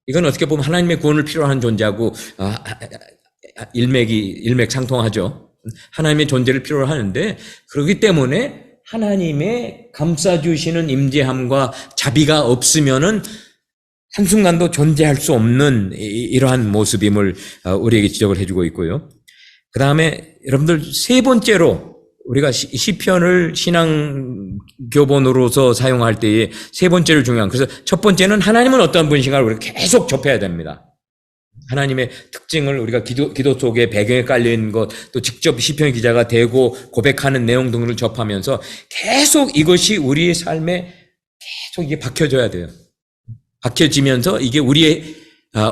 이건 어떻게 보면 하나님의 구원을 필요한 존재하고 일맥상통하죠. 하나님의 존재를 필요로 하는데, 그렇기 때문에 하나님의 감싸주시는 임재함과 자비가 없으면은 한순간도 존재할 수 없는 이러한 모습임을 우리에게 지적을 해주고 있고요. 그 다음에 여러분들 세 번째로 우리가 시편을 신앙 교본으로서 사용할 때에 세 번째로 중요한, 그래서 첫 번째는 하나님은 어떤 분이신가를 우리가 계속 접해야 됩니다. 하나님의 특징을 우리가 기도 속에 배경에 깔린 것, 또 직접 시편 기자가 되고 고백하는 내용 등을 접하면서 계속 이것이 우리의 삶에 계속 이게 박혀져야 돼요. 박혀지면서 이게 우리의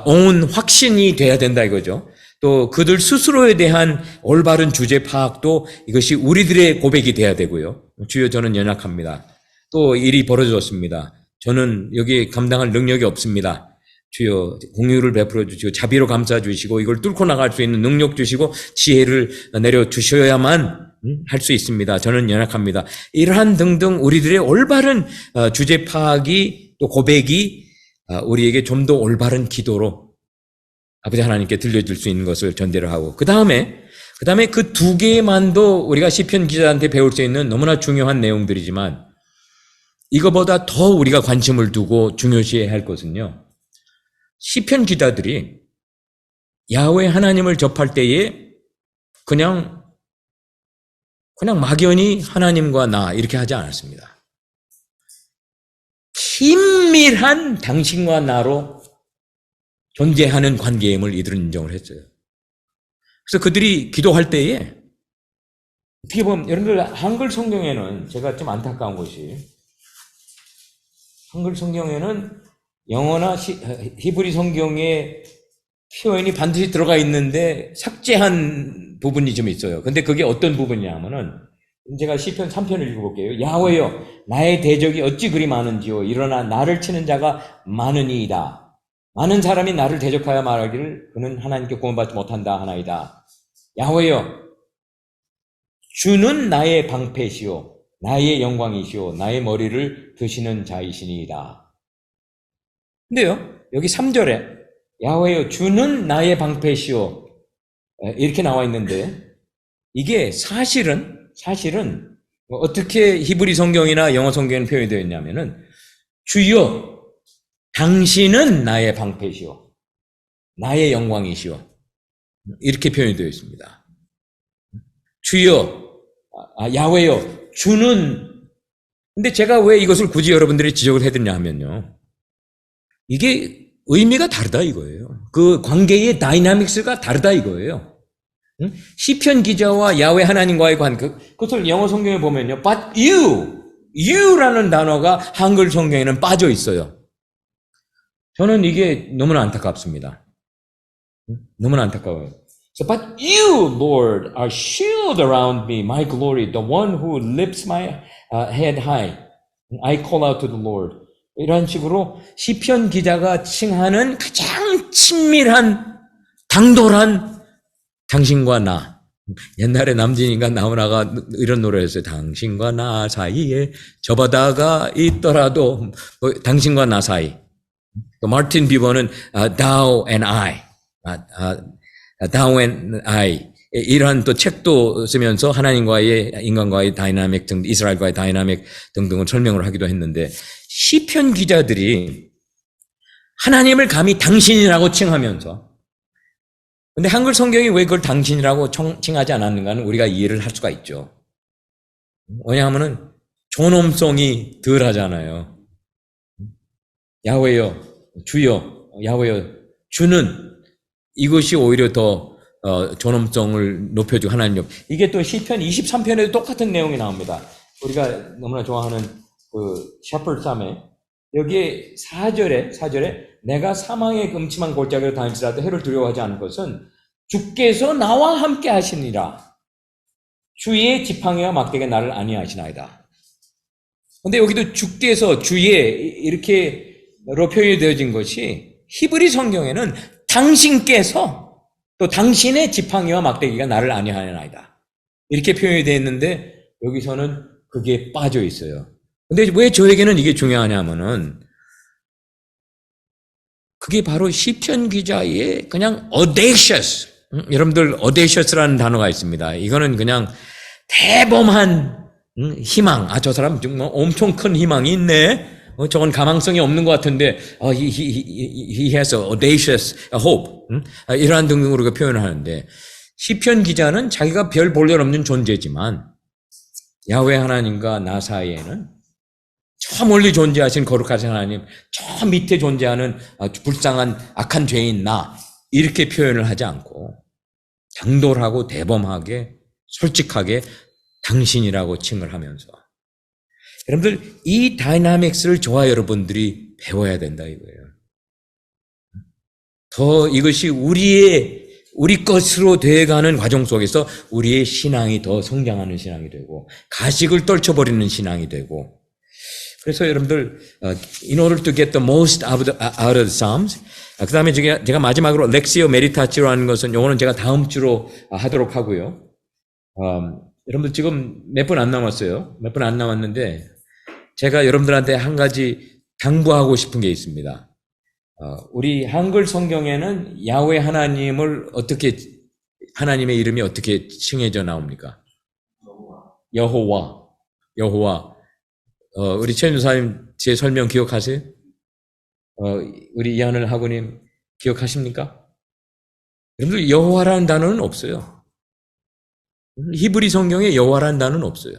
온 확신이 돼야 된다 이거죠. 또 그들 스스로에 대한 올바른 주제 파악도 이것이 우리들의 고백이 돼야 되고요. 주여, 저는 연약합니다. 또 일이 벌어졌습니다. 저는 여기 감당할 능력이 없습니다. 주여, 공유를 베풀어 주시고 자비로 감싸 주시고 이걸 뚫고 나갈 수 있는 능력 주시고 지혜를 내려 주셔야만 할 수 있습니다. 저는 연약합니다. 이러한 등등 우리들의 올바른 주제 파악이, 또 고백이 우리에게 좀 더 올바른 기도로 아버지 하나님께 들려줄 수 있는 것을 전제로 하고, 그 다음에 그 두 개만도 우리가 시편 기자한테 배울 수 있는 너무나 중요한 내용들이지만, 이거보다 더 우리가 관심을 두고 중요시해야 할 것은요, 시편 기자들이 야훼 하나님을 접할 때에 그냥 막연히 하나님과 나 이렇게 하지 않았습니다. 긴밀한 당신과 나로 존재하는 관계임을 이들은 인정을 했어요. 그래서 그들이 기도할 때에 어떻게 보면 여러분들 한글 성경에는 제가 좀 안타까운 것이, 한글 성경에는 영어나 히브리 성경의 표현이 반드시 들어가 있는데 삭제한 부분이 좀 있어요. 근데 그게 어떤 부분이냐면은, 제가 시편 3편을 읽어볼게요. 야훼여, 나의 대적이 어찌 그리 많은지요. 일어나 나를 치는 자가 많으니이다. 많은 사람이 나를 대적하여 말하기를 그는 하나님께 구원받지 못한다 하나이다. 야훼여, 주는 나의 방패시오, 나의 영광이시오, 나의 머리를 드시는 자이시니이다. 근데요, 여기 3절에 야훼여, 주는 나의 방패시오 이렇게 나와 있는데, 이게 사실은 어떻게 히브리 성경이나 영어 성경에 표현이 되어 있냐면은, 주여, 당신은 나의 방패시오, 나의 영광이시오, 이렇게 표현이 되어 있습니다. 주여, 야훼여, 주는. 근데 제가 왜 이것을 굳이 여러분들이 지적을 해드냐 하면요, 이게 의미가 다르다 이거예요. 그 관계의 다이나믹스가 다르다 이거예요. 시편 기자와 야훼 하나님과의 관계, 그것을 영어 성경에 보면요, but you라는 단어가 한글 성경에는 빠져 있어요. 저는 이게 너무나 안타깝습니다. 너무나 안타까워요. So, but you, Lord, are shield around me, my glory, the one who lifts my head high. I call out to the Lord. 이런 식으로 시편 기자가 칭하는 가장 친밀한, 당돌한 당신과 나. 옛날에 남진인가 나훈아가 이런 노래였어요. 당신과 나 사이에 저 바다가 있더라도, 당신과 나 사이. 또 마틴 비버는 Thou and I, 다운 아이 이러한 또 책도 쓰면서 하나님과의 인간과의 다이나믹 등 이스라엘과의 다이나믹 등등을 설명을 하기도 했는데 시편 기자들이 하나님을 감히 당신이라고 칭하면서 근데 한글 성경이 왜 그걸 당신이라고 칭하지 않았는가는 우리가 이해를 할 수가 있죠. 왜냐하면은 존엄성이 덜 하잖아요. 야훼여, 주여, 야훼여, 주는 이것이 오히려 더 존엄성을 높여주고 하나님 옆. 이게 또 시편 23편에도 똑같은 내용이 나옵니다. 우리가 너무나 좋아하는 그 셰퍼드 삶에 여기에 4절에 내가 사망의 음침한 골짜기로 다닐지라도 해를 두려워하지 않을 것은 주께서 나와 함께 하시니라. 주의 지팡이와 막대기가 나를 안위하시나이다. 근데 여기도 주께서 주의 이렇게로 표현이 되어진 것이 히브리 성경에는 당신께서 또 당신의 지팡이와 막대기가 나를 안위하나이다. 이렇게 표현이 되어 있는데 여기서는 그게 빠져 있어요. 근데 왜 저에게는 이게 중요하냐면은 그게 바로 시편 기자의 그냥 audacious. 여러분들 audacious라는 단어가 있습니다. 이거는 그냥 대범한 희망. 저 사람 정말 엄청 큰 희망이 있네. 저건 가망성이 없는 것 같은데 he has a audacious hope. 이러한 등등으로 우리가 표현을 하는데 시편 기자는 자기가 별 볼 일 없는 존재지만 야훼 하나님과 나 사이에는 저 멀리 존재하신 거룩하신 하나님, 저 밑에 존재하는 불쌍한 악한 죄인 나 이렇게 표현을 하지 않고 당돌하고 대범하게 솔직하게 당신이라고 칭을 하면서 여러분들 이 다이나믹스를 저와 여러분들이 배워야 된다 이거예요. 더 이것이 우리 것으로 돼가는 과정 속에서 우리의 신앙이 더 성장하는 신앙이 되고 가식을 떨쳐버리는 신앙이 되고 그래서 여러분들 in order to get the most out of the Psalms 그 다음에 제가 마지막으로 렉시오 메디타치로하는 것은 요거는 제가 다음 주로 하도록 하고요. 여러분들 지금 몇 분 안 남았어요. 몇 분 안 남았는데 제가 여러분들한테 한 가지 당부하고 싶은 게 있습니다. 우리 한글 성경에는 야훼 하나님을 어떻게 하나님의 이름이 어떻게 칭해져 나옵니까? 여호와. 우리 최윤사님 제 설명 기억하세요? 우리 이하늘 하고님 기억하십니까? 여러분들 여호와라는 단어는 없어요. 히브리 성경에 여호와라는 단어는 없어요.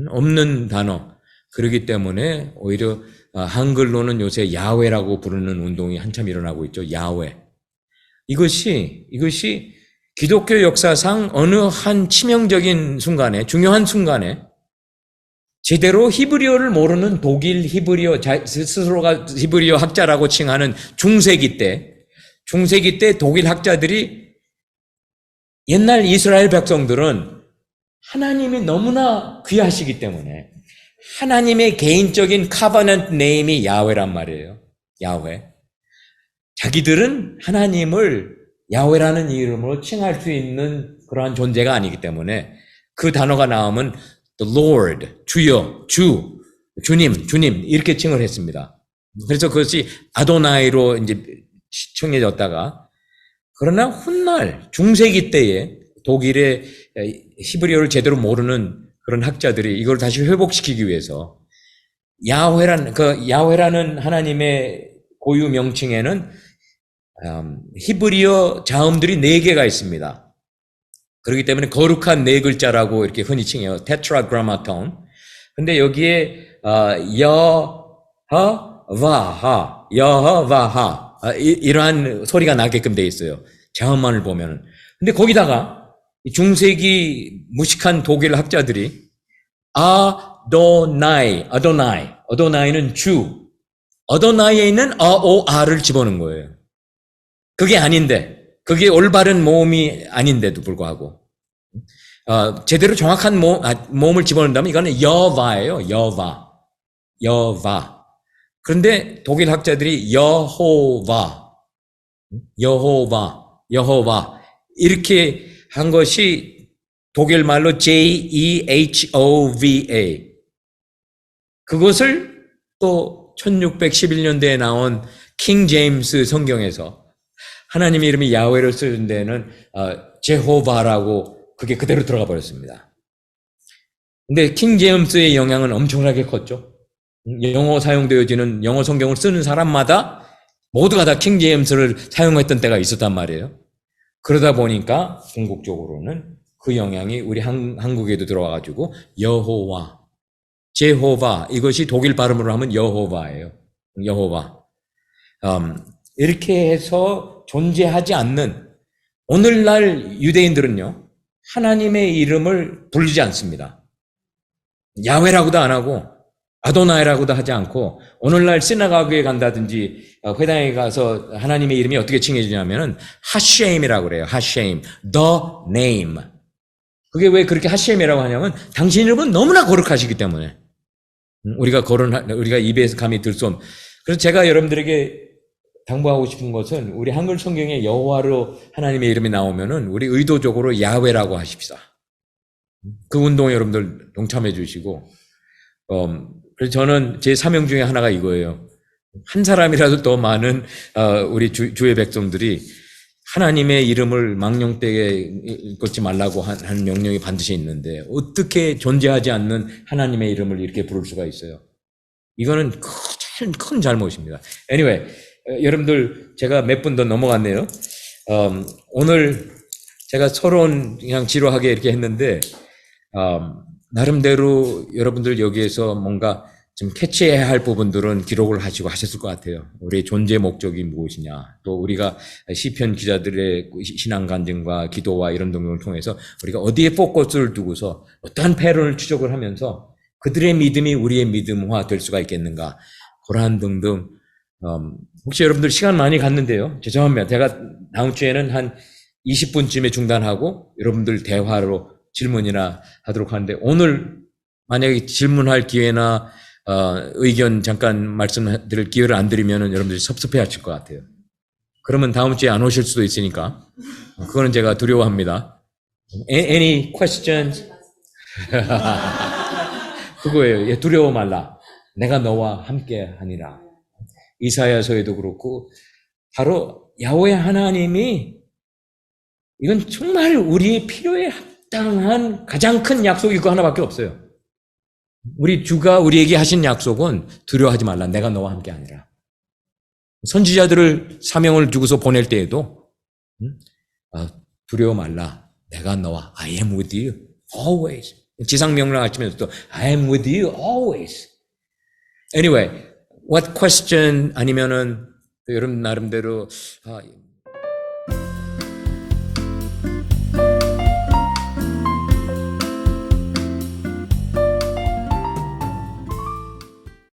없는 단어. 그렇기 때문에 오히려 한글로는 요새 야훼라고 부르는 운동이 한참 일어나고 있죠. 야훼. 이것이 기독교 역사상 어느 한 치명적인 순간에 중요한 순간에 제대로 히브리어를 모르는 독일 히브리어 스스로가 히브리어 학자라고 칭하는 중세기 때 독일 학자들이 옛날 이스라엘 백성들은 하나님이 너무나 귀하시기 때문에 하나님의 개인적인 카버넌트 네임이 야훼란 말이에요. 야훼. 자기들은 하나님을 야훼라는 이름으로 칭할 수 있는 그러한 존재가 아니기 때문에 그 단어가 나오면 the Lord, 주여, 주님 이렇게 칭을 했습니다. 그래서 그것이 아도나이로 이제 칭해졌다가 그러나 훗날 중세기 때에 독일의 히브리어를 제대로 모르는 그런 학자들이 이걸 다시 회복시키기 위해서 야훼라는 하나님의 고유 명칭에는 히브리어 자음들이 4개가 있습니다. 그렇기 때문에 거룩한 4글자라고 이렇게 흔히 칭해요. 테트라그라마톤. 근데 여기에 여호와하 이러한 소리가 나게끔 돼 있어요. 자음만을 보면은. 근데 거기다가 중세기 무식한 독일 학자들이 아도나이는 주. 아도나이에 있는 아오아를 집어넣은 거예요. 그게 아닌데, 그게 올바른 모음이 아닌데도 불구하고 제대로 정확한 모음을 집어넣는다면 이거는 여바예요. 여바. 그런데 독일 학자들이 여호와 이렇게 한 것이 독일 말로 Jehova. 그것을 또 1611년대에 나온 킹 제임스 성경에서 하나님의 이름이 야훼를 쓰는 데는 제호바라고 그게 그대로 들어가 버렸습니다. 근데 킹 제임스의 영향은 엄청나게 컸죠. 영어 사용되어지는 영어 성경을 쓰는 사람마다 모두가 다 킹 제임스를 사용했던 때가 있었단 말이에요. 그러다 보니까 궁극적으로는 그 영향이 우리 한국에도 들어와가지고 여호와, 제호바, 이것이 독일 발음으로 하면 여호바예요. 여호바. 이렇게 해서 존재하지 않는 오늘날 유대인들은요, 하나님의 이름을 부르지 않습니다. 야훼라고도 안 하고 아도나이라고도 하지 않고 오늘날 시나고그에 간다든지 회당에 가서 하나님의 이름이 어떻게 칭해지냐면은 하셴이라고 그래요. 하셴, the name. 그게 왜 그렇게 하셴이라고 하냐면 당신 이름은 너무나 거룩하시기 때문에 우리가 입에서 감히 들 수 없는. 그래서 제가 여러분들에게 당부하고 싶은 것은 우리 한글 성경에 여호와로 하나님의 이름이 나오면은 우리 의도적으로 야훼라고 하십시다. 그 운동에 여러분들 동참해 주시고, 그래서 저는 제 사명 중에 하나가 이거예요. 한 사람이라도 더 많은 우리 주의 백성들이 하나님의 이름을 망령되게 걷지 말라고 한 명령이 반드시 있는데 어떻게 존재하지 않는 하나님의 이름을 이렇게 부를 수가 있어요? 이거는 큰 잘못입니다. Anyway, 여러분들 제가 몇 분 더 넘어갔네요. 오늘 제가 서론 그냥 지루하게 이렇게 했는데 나름대로 여러분들 여기에서 뭔가 좀 캐치해야 할 부분들은 기록을 하시고 하셨을 것 같아요. 우리의 존재 목적이 무엇이냐, 또 우리가 시편 기자들의 신앙 간증과 기도와 이런 등등을 통해서 우리가 어디에 포커스를 두고서 어떠한 패런을 추적을 하면서 그들의 믿음이 우리의 믿음화 될 수가 있겠는가, 그러한 등등. 혹시 여러분들 시간 많이 갔는데요, 죄송합니다. 제가 다음 주에는 한 20분쯤에 중단하고 여러분들 대화로 질문이나 하도록 하는데, 오늘 만약에 질문할 기회나 의견 잠깐 말씀드릴 기회를 안 드리면은 여러분들이 섭섭해 하실 것 같아요. 그러면 다음 주에 안 오실 수도 있으니까 그거는 제가 두려워합니다. Any questions? 그거예요. 예, 두려워 말라. 내가 너와 함께 하니라. 이사야서에도 그렇고 바로 야훼 하나님이, 이건 정말 우리의 필요에 합당한 가장 큰 약속이 그 하나밖에 없어요. 우리 주가 우리에게 하신 약속은 두려워하지 말라. 내가 너와 함께 하니라. 선지자들을 사명을 주고서 보낼 때에도 두려워 말라. 내가 너와 I am with you always. 지상명령 아침에도 I am with you always. Anyway, what question 아니면은 여러분 나름대로